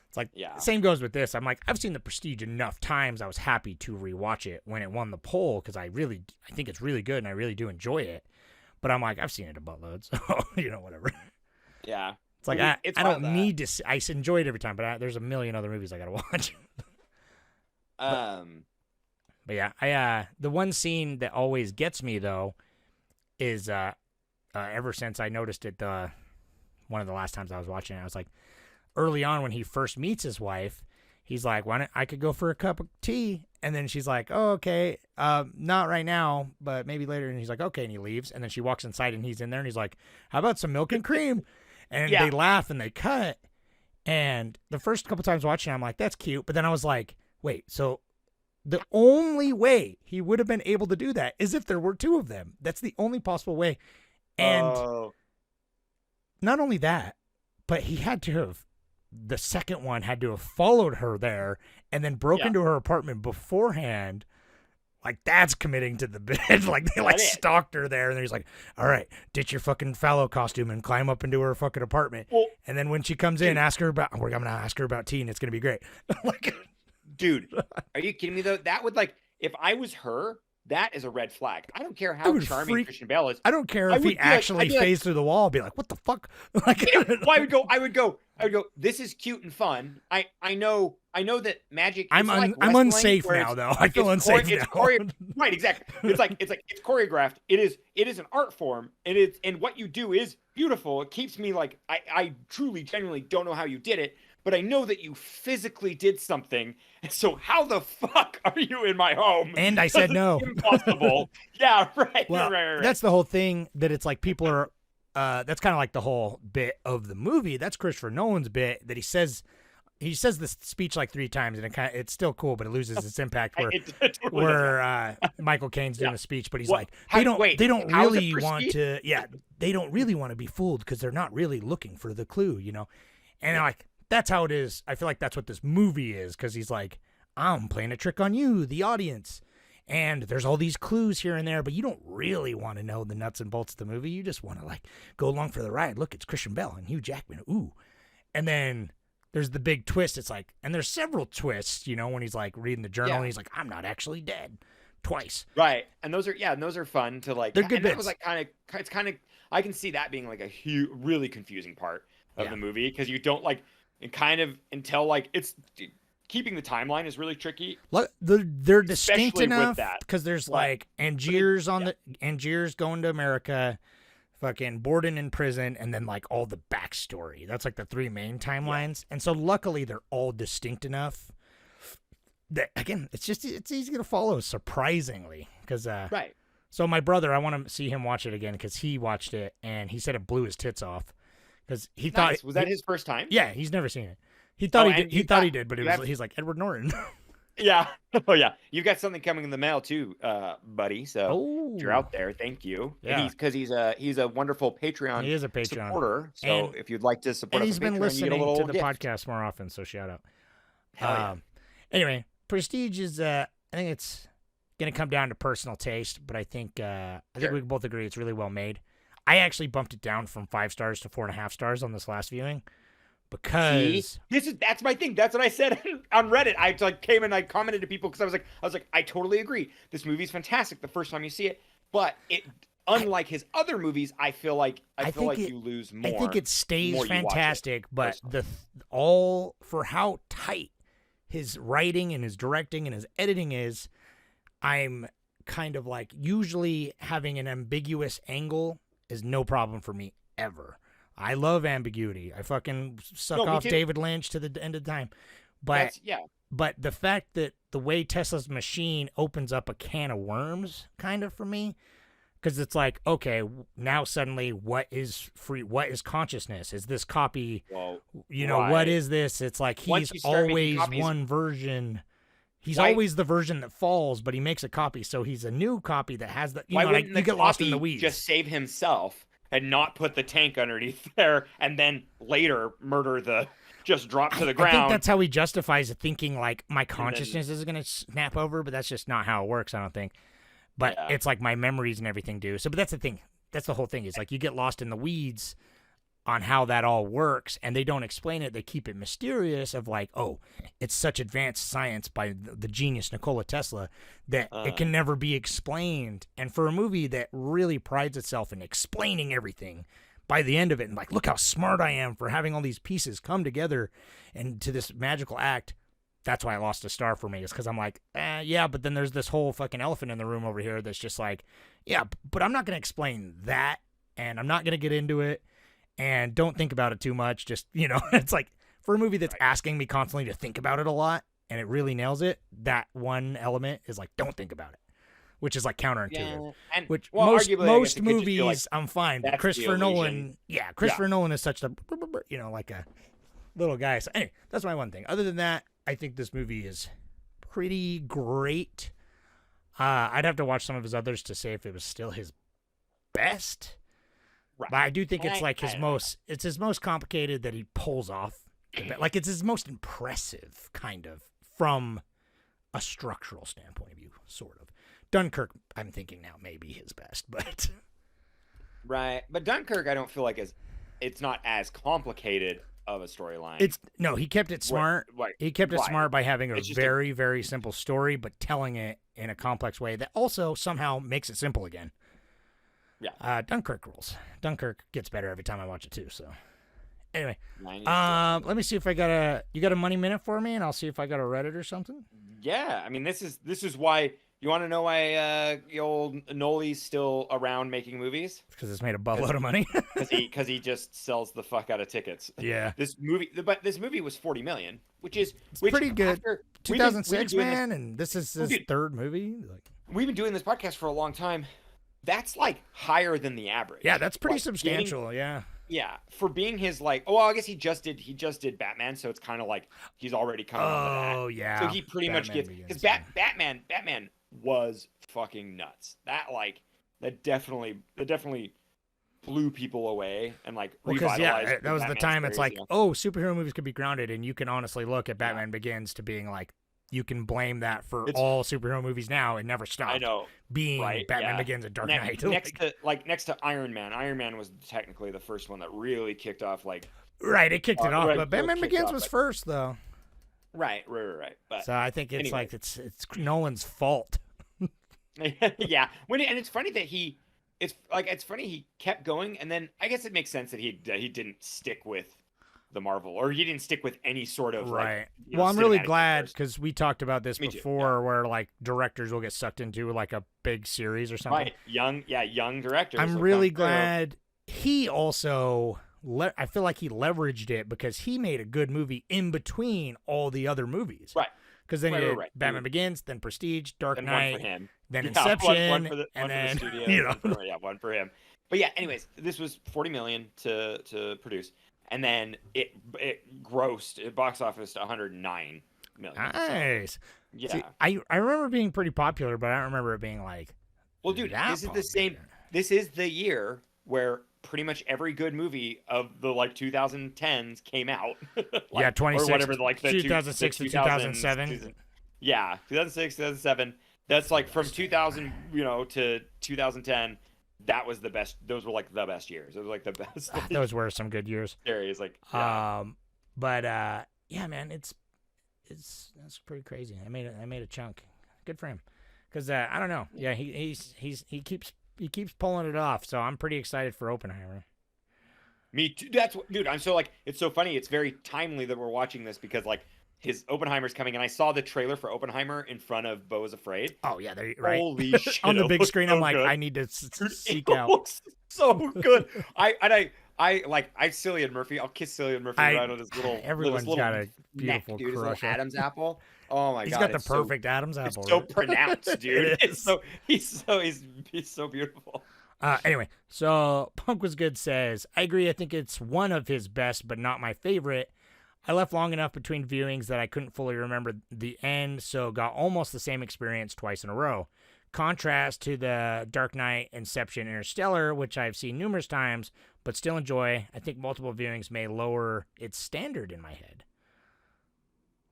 It's like, Yeah. same goes with this. I'm like, I've seen The Prestige enough times. I was happy to rewatch it when it won the poll because I think it's really good and I really do enjoy it. But I'm like, I've seen it a buttload, so, whatever. Yeah. It's like, Well, I it's don't all that. need to I enjoy it every time, but there's a million other movies I got to watch. But yeah, the one scene that always gets me, though, is ever since I noticed it one of the last times I was watching it, I was like, early on when he first meets his wife, he's like, why don't I could go for a cup of tea? And then she's like, oh, okay, not right now, but maybe later. And he's like, okay, and he leaves. And then she walks inside and he's in there and he's like, how about some milk and cream? And Yeah. they laugh and they cut. And the first couple times watching it, I'm like, that's cute. But then I was like, wait, so the only way he would have been able to do that is if there were two of them. That's the only possible way. And not only that, but he had to have, the second one had to have followed her there and then broke into her apartment beforehand. Like, that's committing to the bed. Like, they like stalked her there, and he's like, all right, ditch your fucking fallow costume and climb up into her fucking apartment. Well, and then when she comes in, I'm going to ask her about tea, and it's going to be great. Like, dude, are you kidding me though? That would, like, if I was her, that is a red flag. I don't care how would charming Christian Bale is. I don't care I if would he be like- actually I'd be like- phased through the wall. I'll be like, what the fuck? Like, Well, I would go, this is cute and fun. I know that magic. I'm it's like I'm wrestling, unsafe where now, it's- though. I feel it's unsafe chore- now. Right, exactly. It's choreographed. It is an art form, and what you do is beautiful. It keeps me like, I truly, genuinely don't know how you did it, but I know that you physically did something. And so how the fuck are you in my home? And I said no. Impossible. Yeah, right. Well, right. that's the whole thing, that it's like people are, that's kind of like the whole bit of the movie. That's Christopher Nolan's bit, that he says this speech like 3 times, and it's still cool, but it loses its impact where It totally does. Michael Caine's doing a speech, but he's What? like, How- they don't wait, really how's it want perceived? to, they don't really want to be fooled because they're not really looking for the clue, And like, that's how it is. I feel like that's what this movie is, because he's like, I'm playing a trick on you, the audience. And there's all these clues here and there, but you don't really want to know the nuts and bolts of the movie. You just want to, like, go along for the ride. Look, it's Christian Bale and Hugh Jackman. Ooh. And then there's the big twist. It's like, and there's several twists, when he's like reading the journal and he's like, I'm not actually dead. Twice. Right, and those are fun to like. They're good and that bits. was like it's kind of. I can see that being like a huge, really confusing part of the movie, because you don't like, and kind of until like it's keeping the timeline is really tricky. They're distinct Especially with enough that. because there's Right. like Angier's Angier's going to America, fucking Borden in prison, and then like all the backstory. That's like the 3 main timelines, and so luckily they're all distinct enough that, again, it's easy to follow, surprisingly, because Right. So my brother, I want to see him watch it again because he watched it and he said it blew his tits off because he thought Was that his first time? Yeah, he's never seen it. He thought he and did. He you thought he got- did, but you he's like Edward Norton. Yeah. Oh yeah. You've got something coming in the mail too, buddy. So Oh. if you're out there, thank you. Yeah. And he's a wonderful Patreon. He is a Patreon supporter. So And- if you'd like to support And us he's on been Patreon, you get listening a little to the gift. podcast more often, so shout out. Hell yeah. Anyway, Prestige is, I think it's going to come down to personal taste, but I think we can both agree it's really well made. I actually bumped it down from 5 stars to 4.5 stars on this last viewing because That's my thing. That's what I said on Reddit. I like came and I commented to people because I was like, I totally agree. This movie's fantastic the first time you see it, but unlike his other movies, I feel like you lose more. I think it stays more you watch fantastic, it, but personally. all for how tight his writing and his directing and his editing is, I'm kind of like, usually having an ambiguous angle is no problem for me ever. I love ambiguity. I fucking suck off David Lynch to the end of the time. But but the fact that the way Tesla's machine opens up a can of worms, kind of, for me, because it's like, okay, now suddenly what is free? What is consciousness? Is this copy? Well, What is this? It's like he's always one version. He's always the version that falls, but he makes a copy, so he's a new copy that has the. Why wouldn't you get lost in the weeds? Just save himself and not put the tank underneath there, and then later murder just drop to the ground. I think that's how he justifies it, thinking like my consciousness is going to snap over, but that's just not how it works, I don't think. But it's like my memories and everything do. So, but that's the thing. That's the whole thing. Is like you get lost in the weeds on how that all works, and they don't explain it. They keep it mysterious of like, oh, it's such advanced science by the genius Nikola Tesla that it can never be explained. And for a movie that really prides itself in explaining everything, by the end of it, and like, look how smart I am for having all these pieces come together and to this magical act. That's why I lost a star for me, is because I'm like, yeah, but then there's this whole fucking elephant in the room over here that's just like, yeah, but I'm not going to explain that, and I'm not going to get into it, and don't think about it too much. Just, it's like, for a movie that's asking me constantly to think about it a lot, and it really nails it, that one element is like, don't think about it, which is like counterintuitive. Yeah. And, which arguably, most movies, like, I'm fine. But that's Christopher Nolan, Christopher Nolan is such a, like a little guy. So anyway, that's my one thing. Other than that, I think this movie is pretty great. I'd have to watch some of his others to say if it was still his best. Right. But I do think it's like it's his most complicated that he pulls off. Like, it's his most impressive, kind of, from a structural standpoint of view, sort of. Dunkirk, I'm thinking now, may be his best, but... Right. But Dunkirk, I don't feel like it's not as complicated of a storyline. He kept it smart. He kept it smart by having a very, very simple story, but telling it in a complex way that also somehow makes it simple again. Yeah. Dunkirk rules. Dunkirk gets better every time I watch it too. So, anyway, let me see if you got a money minute for me, and I'll see if I got a Reddit or something. Yeah, I mean, this is why. You want to know why old Noli's still around making movies? Because it's made a buttload of money. Because he just sells the fuck out of tickets. Yeah. This movie was $40 million, which is pretty good. 2006, man, this, and this is his third movie. We've been doing this podcast for a long time. That's like higher than the average. Yeah, that's pretty substantial. Yeah. Yeah, for being his I guess he just did Batman, so it's kind of like he's already coming on to that. Oh yeah. So he pretty much gets, because Batman was fucking nuts. That definitely blew people away and revitalized. That was the time. It's like, superhero movies could be grounded, and you can honestly look at Batman Begins to being like, you can blame that for all superhero movies now. It never stopped. I know, being Batman Begins and Dark Knight. Next to Iron Man. Iron Man was technically the first one that really kicked off. Right, it kicked it off, but Batman Begins was first though. Right. But so I think it's it's Nolan's fault. Yeah, and it's funny that it's funny he kept going, and then I guess it makes sense that he didn't stick with the Marvel, or he didn't stick with any sort of right. Well, I'm really glad, because we talked about this before, where directors will get sucked into a big series or something. Right, young directors. I'm really glad he also. I feel like he leveraged it because he made a good movie in between all the other movies. Right. Because then he did Batman Begins, then Prestige, Dark Knight, then Inception, one for the studio, one for him. But yeah, anyways, this was $40 million to produce, and then it grossed box office to $109 million. Nice. So, yeah. See, I remember being pretty popular, but I don't remember it being like. Well, dude, this is the same. This is the year where pretty much every good movie of the 2010s came out. 26 or whatever, 2006 to 2007. Yeah, 2006, 2007. That's from 2000, to 2010. That was the best. Those were the best years. It was the best. Those were some good years. Series, but yeah, man, it's pretty crazy. I made a chunk. Good for him. Because I don't know. Yeah, he keeps keeps pulling it off. So I'm pretty excited for Oppenheimer. Me too. That's what, dude. I'm so like, it's so funny. It's very timely that we're watching this because like his Oppenheimer's coming, and I saw the trailer for Oppenheimer in front of Beau is Afraid. Oh yeah, right. Holy shit! On the it big looks screen, so I'm like, good. I need to Dude, seek it out. looks so good. I Cillian Murphy. I'll kiss Cillian Murphy right on his little. Everyone's little got a neck, beautiful dude. His crush little on- Adam's apple. Oh my He's god, got the it's so- perfect Adam's apple. It's so right? pronounced, dude. It It's is. so he's so beautiful. Anyway, so Punk Was Good says, I agree. I think it's one of his best, but not my favorite. I left long enough between viewings that I couldn't fully remember the end, so got almost the same experience twice in a row. Contrast to the Dark Knight, Inception, Interstellar, which I've seen numerous times, but still enjoy. I think multiple viewings may lower its standard in my head.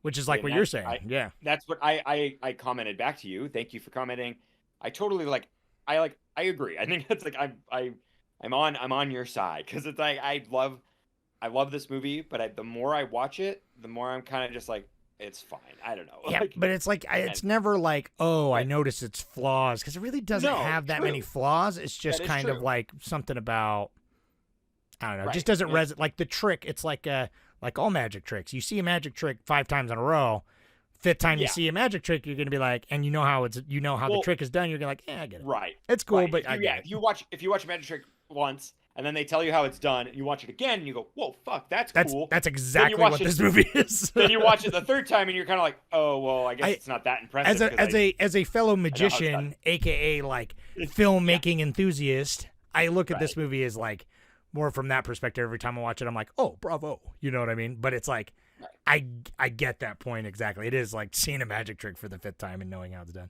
Which is like Yeah, what you're saying. Yeah. That's what I commented back to you. Thank you for commenting. I totally I agree. I think it's like I'm on your side because it's like I love this movie, but the more I watch it, the more I'm kind of just like, it's fine. I don't know. Yeah, but it's like it's never like, oh, I notice its flaws, because it really doesn't have that many flaws. It's just kind of like something about, I don't know, it just doesn't resonate. Like the trick, it's like all magic tricks. You see a magic trick 5 times in a row. 5th time you see a magic trick, you're gonna be like, and you know how the trick is done. You're gonna like, yeah, I get it. Right. It's cool, Right. but I get it. If you watch a magic trick once and then they tell you how it's done, and you watch it again, and you go, whoa, fuck, that's cool. That's exactly what this movie is. Then you watch it the 3rd time, and you're kind of like, oh, well, I guess it's not that impressive. As a fellow magician, aka like filmmaking enthusiast, I look at this movie as like more from that perspective. Every time I watch it, I'm like, oh, bravo, you know what I mean? But it's like, I get that point exactly. It is like seeing a magic trick for the 5th time and knowing how it's done.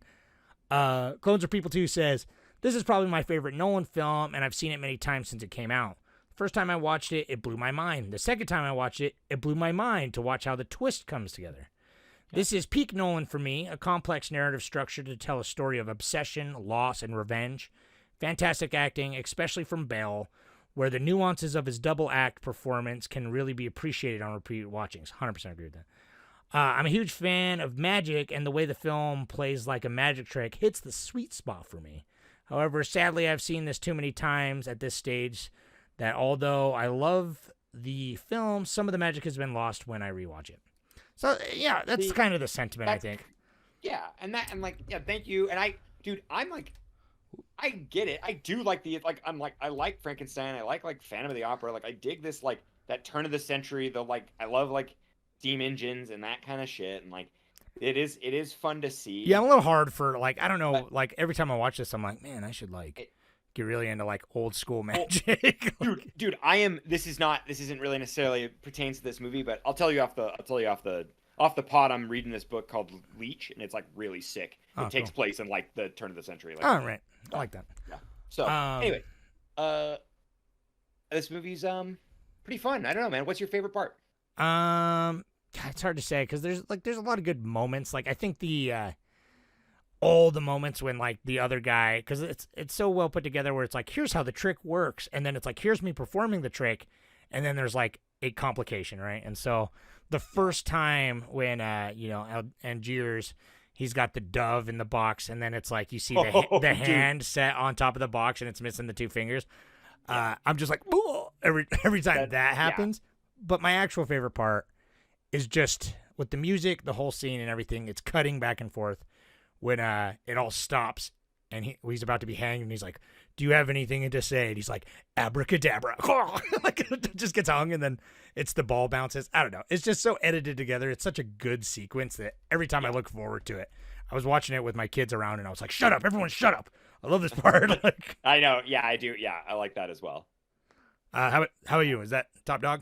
Clones Are People Too says, this is probably my favorite Nolan film, and I've seen it many times since it came out. First time I watched it, it blew my mind. The second time I watched it, it blew my mind to watch how the twist comes together. This is peak Nolan for me, a complex narrative structure to tell a story of obsession, loss, and revenge. Fantastic acting, especially from Bale, where the nuances of his double act performance can really be appreciated on repeat watchings. 100% agree with that. I'm a huge fan of magic, and the way the film plays like a magic trick hits the sweet spot for me. However, sadly, I've seen this too many times at this stage that although I love the film, some of the magic has been lost when I rewatch it. So, yeah, that's kind of the sentiment, I think. Yeah, thank you. And I'm like, I get it. I do like I like Frankenstein. I like Phantom of the Opera. Like, I dig this, like, that turn of the century, I love, like, steam engines and that kind of shit. And, like, it is fun to see. Yeah, I'm a little hard for, like, I don't know, like, every time I watch this, I'm like, man, I should, like, get really into, like, old school magic. Dude, this isn't really necessarily pertains to this movie, but I'll tell you off the pod. I'm reading this book called Leech, and it's like really sick. It takes place in like the turn of the century. Like, oh, right. I like that. Yeah. So anyway, this movie's pretty fun. I don't know, man. What's your favorite part? God, it's hard to say because there's a lot of good moments. Like I think all the moments when like the other guy, because it's so well put together where it's like, here's how the trick works, and then it's like, here's me performing the trick, and then there's like a complication, right? And so the first time when Algiers, he's got the dove in the box, and then it's like you see the hand set on top of the box, and it's missing the 2 fingers. I'm just like, whoa, every time that happens. Yeah. But my actual favorite part is just with the music, the whole scene, and everything. It's cutting back and forth when it all stops, and he's about to be hanged, and he's like, do you have anything to say? And he's like, abracadabra. Like, it just gets hung, and then it's the ball bounces. I don't know. It's just so edited together. It's such a good sequence that every time I look forward to it. I was watching it with my kids around, and I was like, shut up. Everyone shut up. I love this part. Like, I know. Yeah, I do. Yeah, I like that as well. How about you? Is that top dog?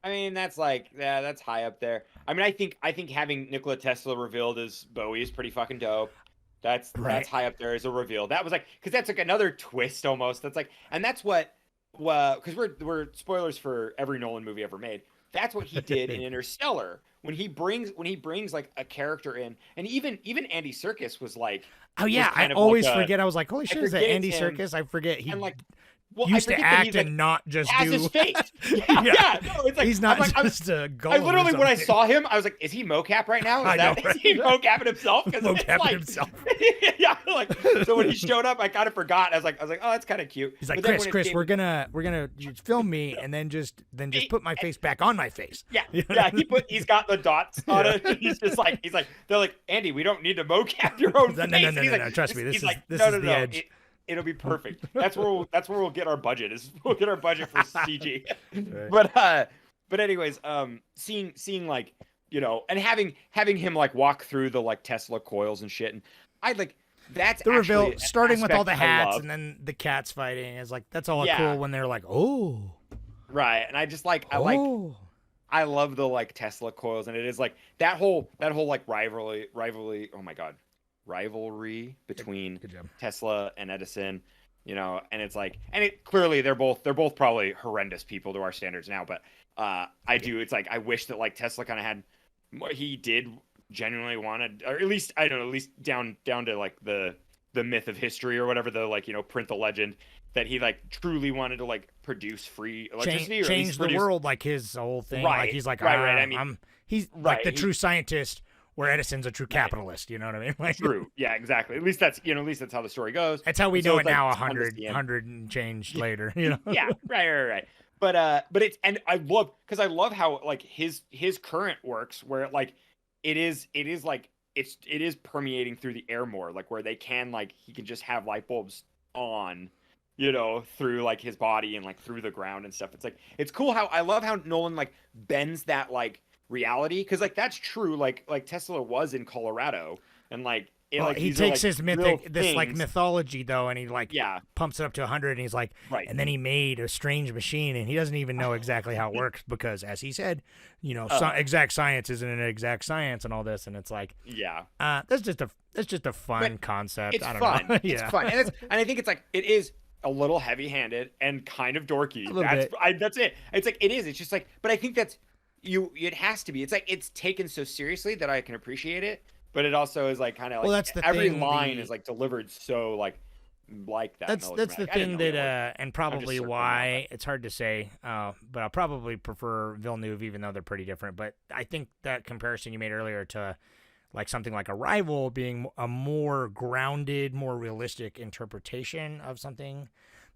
I mean, that's high up there. I mean, I think having Nikola Tesla revealed as Bowie is pretty fucking dope. That's high up there as a reveal. That was like, because that's like another twist almost. That's like, and that's what, because we're spoilers for every Nolan movie ever made. That's what he did in Interstellar when he brings like a character in, and even Andy Serkis was like, oh yeah, I always forget. I was like, holy shit, is that Andy Serkis? I forget he Well, used I to forget that act he's, like, and not just has do. his face. Yeah. No, it's like He's not I'm like, just a golem. I literally, or when I something. saw him, I was like, "Is he mocap right now? I know, Is right? he mocapping himself?" Because it's Mocapping like, himself. yeah. Like, so when he showed up, I kind of forgot. I was like, "Oh, that's kind of cute." He's like, But then Chris, when it we're came- gonna you film me and then just put my face back on my face. Yeah, yeah. He's got the dots on it. He's like, they're like, Andy, we don't need to mocap your own No, face. no, And he's no, like, trust me, this he's is- like, this no, is no, the no. edge. It'll be perfect. That's where we'll get our budget. We'll get our budget for CG. Right. But anyways, seeing like, you know, and having him like walk through the like Tesla coils and shit, and I like that's The actually reveal, an starting with all the aspect I hats love. and then the cats fighting, is like that's all Yeah. cool when they're like, oh, Right, and I just like oh. I love the like Tesla coils, and it is like that whole like rivalry. Oh my god, rivalry between Good job. Tesla and Edison, you know, and it's like, and it clearly they're both probably horrendous people to our standards now, but it's like I wish that like Tesla kind of had he did genuinely wanted, or at least I don't know, at least down to like the myth of history or whatever, the like, you know, print the legend that he like truly wanted to like produce free electricity or at change least the produce, world, like his whole thing. Right, Like he's like, right. I mean, he's right, like the true scientist, where Edison's a true capitalist. You know what I mean? Like, True. Yeah, exactly. At least that's how the story goes. that's how we And so know it it's, like, now. it's fun to see him. 100 and change later. You know? Yeah, right. But it's, and I love how like his current works where like it is like it is permeating through the air more, like where they can like he can just have light bulbs on, you know, through like his body and like through the ground and stuff. It's like it's cool how I love how Nolan like bends that like reality, because like that's true. Like Tesla was in Colorado and like it, Well, like he these are, takes like, his real this like things. mythology though, and he like Yeah. pumps it up to 100, and he's like, Right. and then he made a strange machine, and he doesn't even know exactly how it works because, as he said, you know, exact science isn't an exact science and all this, and it's like, Yeah. that's just a fun But concept. It's I don't fun. know. It's fun, and I think it's like it is a little heavy-handed and kind of dorky. A little bit. That's it. It's like it is. It's just like, but I think that's it has to be. It's like it's taken so seriously that I can appreciate it, but it also is like kind of like Well, that's the every thing, line the- is like delivered so like that. That's the melodramatic. I didn't thing know that and probably circling why it's hard to say, but I'll probably prefer Villeneuve, even though they're pretty different. But I think that comparison you made earlier to like something like Arrival being a more grounded, more realistic interpretation of something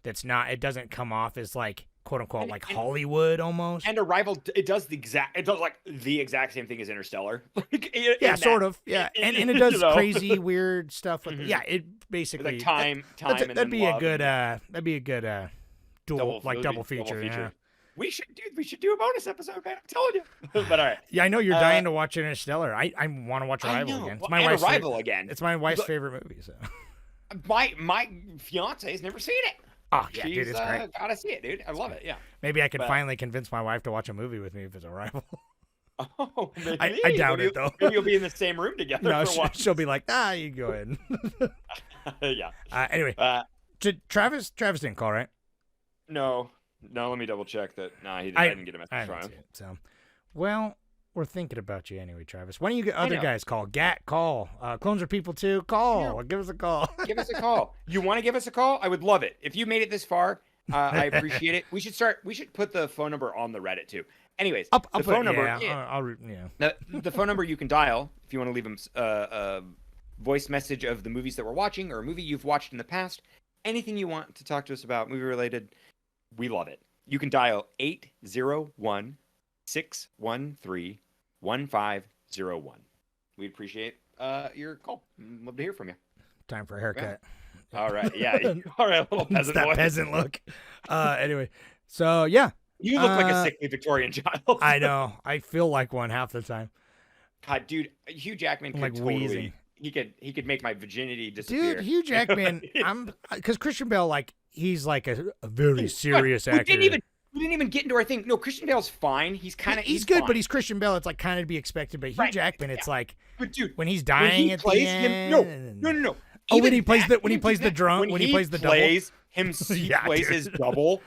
that's not, it doesn't come off as like quote unquote like Hollywood almost. And Arrival, it does like the exact same thing as Interstellar. Yeah, sort of. Yeah, and it does you know? crazy weird stuff. With, Mhm. yeah, it basically Like time, and that'd then be a love good and- dual it would be double feature. Yeah. We should do a bonus episode, man. I'm telling you. But all right. Yeah, I know you're dying to watch Interstellar. I want to watch Arrival again. It's Well, my and wife's Arrival favorite, again. It's my wife's Look- favorite movie. So. My fiance's never seen it. Oh yeah, She's dude, it's great. gotta see it, dude. I love it. Yeah. Maybe I could but- finally convince my wife to watch a movie with me if it's Arrival. Oh, maybe. I doubt Maybe it, though. Maybe you'll be in the same room together No, for once. she'll be like, you go ahead. Yeah. Anyway, Travis didn't call, right? No. Let me double check that. Nah, I didn't get a message I from didn't him. see it, so, well, we're thinking about you anyway, Travis. Why don't you get other know. guys call? Gat, call. Clones are people too. Call. Give us a call. Give us a call. You want to give us a call? I would love it. If you made it this far, I appreciate it. We should put the phone number on the Reddit too. Anyways, I'll the put phone number. The phone number you can dial if you want to leave them a voice message of the movies that we're watching or a movie you've watched in the past. Anything you want to talk to us about, movie related, we love it. You can dial 801-613-1501. We'd appreciate your call. Love to hear from you. Time for a haircut. All right. Yeah. All right. Little It's peasant that boy. peasant look. Anyway, so yeah. You look like a sickly Victorian child. I know. I feel like one half the time. God, dude, Hugh Jackman could Like totally. wheezing. He could make my virginity disappear. Dude, Hugh Jackman, because Christian Bale, like, he's like a very serious we actor. didn't even get into our thing. No, Christian Bale's fine. He's kind of he's good, fine. but he's Christian Bale. It's like kind of to be expected. But Hugh Right, Jackman, it's like But dude, when he's when dying he at plays the end. him, no. Oh, when Even he plays that- when he plays the drum, when he plays the double. plays Yeah, plays dude. his double.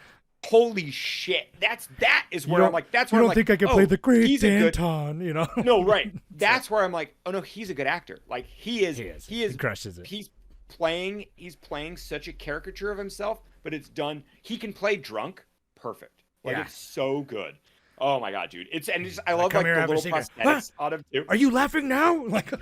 Holy shit! That is You where don't- I'm like. That's You where don't I'm think like, I can play oh, the great he's a good. Danton, you know? No, right. That's where I'm like, oh no, he's a good actor. Like he is. He crushes it. He's playing such a caricature of himself, but it's done. He can play drunk, perfect. Like Yeah. it's so good. Oh my god, dude! I love come like here, the have a little cigarette. prosthetics on him too. Are you laughing now? Like,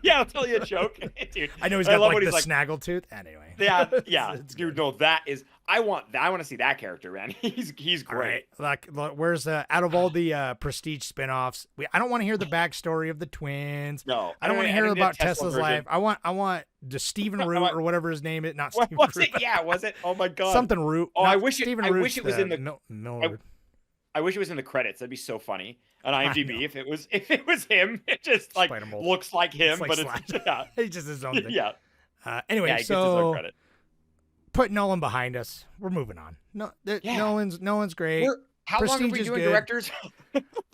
Yeah, I'll tell you a joke, dude. I know he's I got love like when the he's snaggletooth. Anyway. Yeah, yeah, It's dude. good. No, that is. I want to see that character, man. He's All great. right. Like, where's out of all the Prestige spinoffs? I don't want to hear the backstory of the twins. No, I don't want to hear need a about Tesla Tesla's version. life. I want the Stephen Root or whatever his name is. Not What Stephen was Root. it? Yeah, was it? Oh my god. Something Root. Oh, No, I wish it. Stephen I Root's wish it was in the. Miller. I wish it was in the credits. That'd be so funny on IMDb know. if it was him. It just like Spider-Man. looks like him, It's like but Slash. it's yeah, He's just his own thing. yeah. Anyway, Yeah, he gets his own so credit. put Nolan behind us. We're moving on. No, Yeah. Nolan's great. How long have Prestige we is doing good. directors?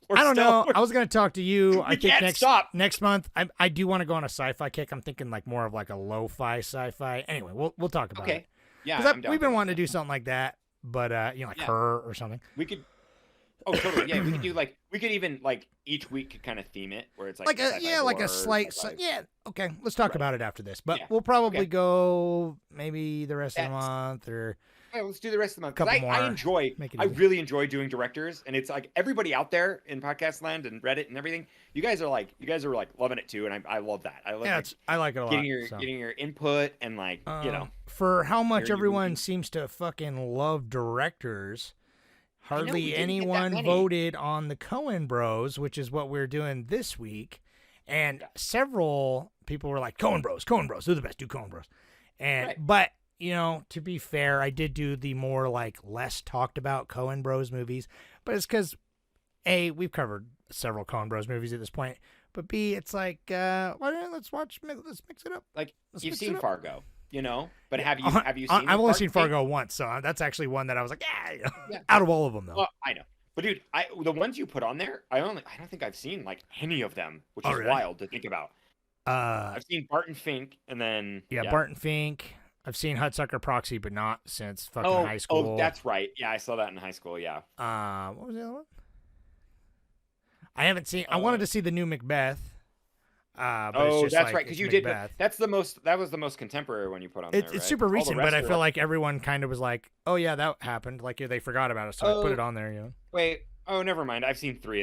I don't know. I was going to talk to you. I think can't stop. next month. I do want to go on a sci-fi kick. I'm thinking like more of like a lo-fi sci-fi. Anyway, we'll talk about Okay. it. Yeah, Because I'm down we've for been that. wanting to do something like that, but like Yeah. Her or something. We could. Oh, totally. Yeah, we could do like we could even like each week could kind of theme it where it's like Like a sci-fi like a war, slight. sci-fi- Yeah. Okay. Let's talk Right. about it after this. But Yeah. we'll probably Okay. go maybe the rest of the Yes. month or. Yeah, let's do the rest of the month. 'Cause Couple I more. enjoy. Make it I easy. really enjoy doing directors, and it's like everybody out there in podcast land and Reddit and everything. You guys are like loving it too, and I love that. I love Yeah, like, I like it a lot. so. getting your input and like For how much Very everyone unique. seems to fucking love directors, know, we hardly didn't get that anyone many. voted on the Coen Bros, which is what we're doing this week. And several people were like, Coen Bros, they're the best, do Coen Bros. And Right. but to be fair, I did do the more like less talked about Coen Bros movies, but it's because A, we've covered several Coen Bros movies at this point, but B, it's like, let's mix it up. like Let's you've mix it seen up. Fargo, but have you seen? I've only Fargo? seen Fargo once, so that's actually one that I was like, Yeah. out of all of them though. Well, I know. But dude, the ones you put on there, I don't think I've seen like any of them, which Oh, is really? wild to think about. Uh, I've seen Barton Fink, and then Barton Fink. I've seen Hudsucker Proxy, but not since fucking high school. Oh, that's right. Yeah, I saw that in high school. Yeah. What was the other one? I haven't seen. I wanted to see the new Macbeth. But it's just that's like, right. Because it's you did. Macbeth. That was the most contemporary one you put on there. It's right? super All the recent, rest but I were feel like, like everyone kind of was like, "Oh yeah, that happened." Like they forgot about it, so I put it on there. wait. Oh, never mind. I've seen 3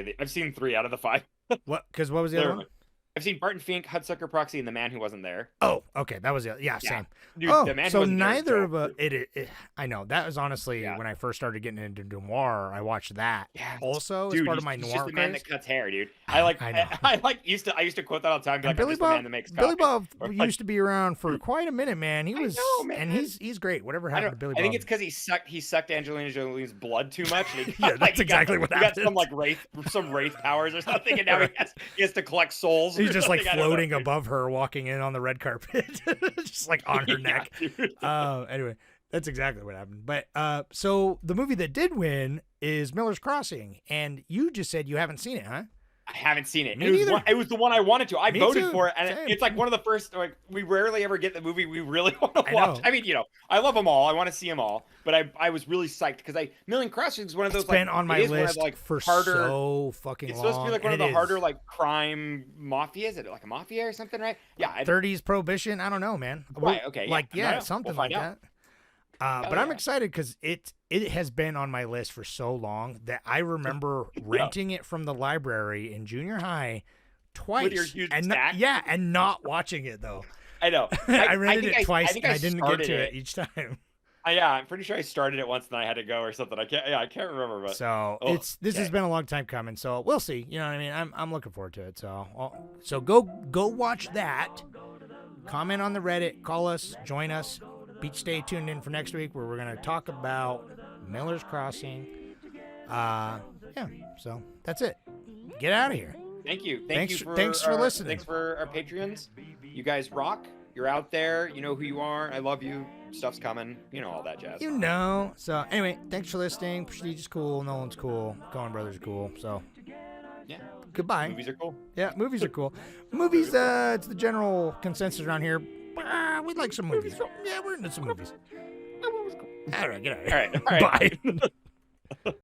out of the 5. What? Because what was the other Never one? mind. I've seen Barton Fink, Hudsucker Proxy, and The Man Who Wasn't There. Oh, okay, that was the same. Dude, Oh, The Man Who so Wasn't There is neither dope. of it. I know that was honestly Yeah. when I first started getting into noir. I watched that. Yeah, Also, dude, as part of my he's noir just the man craze. that cuts hair, dude. I know. used to quote that all the time. Be And like, I'm just the man that makes Billy coffee. Bob Or, like, used to be around for quite a minute, man. He was, know, man. and he's great. Whatever I, happened don't, to Billy I think Bob? it's because he sucked Angelina Jolie's blood too much. And he Yeah, got, that's he got- exactly what he got some happened. like some wraith powers or something, and now he has to collect souls. He's or just like something. I don't know, floating dude. above her, walking in on the red carpet, just like on her Yeah, neck. dude. Anyway, that's exactly what happened. But so the movie that did win is Miller's Crossing, and you just said you haven't seen it, huh? I haven't seen it. Me It neither. was the one I wanted to. I Me voted too. for it, and Same. it's like one of the first. Like we rarely ever get the movie we really want to I watch. know. I mean, I love them all. I want to see them all, but I was really psyched because Million Crossing is one of those. It's been on my it is one of list the, like, for harder. so fucking It's long. supposed to be like one of and the it harder is. like crime mafia. Is it like a mafia or something, right? Yeah. 30s prohibition. I don't know, man. Right, okay, yeah. Like I don't know. something We'll like find out. that. But Hell I'm yeah. excited because it has been on my list for so long that I remember renting it from the library in junior high twice. your huge and stack? and not watching it though. I know. I rented think it twice think and I didn't get started to it each time. Yeah, I'm pretty sure I started it once and I had to go or something. I can't remember. But So Oh, this has okay. been a long time coming. So we'll see. You know what I mean? I'm looking forward to it. So go watch that. Comment on the Reddit. Call us. Join us. Stay tuned in for next week where we're gonna talk about Miller's Crossing. Yeah. So that's it. Get out of here. Thank you. Thanks for our- listening. Thanks for our Patreons. You guys rock. You're out there. You know who you are. I love you. Stuff's coming. You know all that jazz. You know. So anyway, thanks for listening. Prestige is cool. Nolan's cool. Coen Brothers are cool. So Yeah. goodbye. Movies are cool. Yeah, movies are cool. Movies, it's the general consensus around here. We like some movies. Yeah, we're into some movies. All right, get out of here. All right. Bye.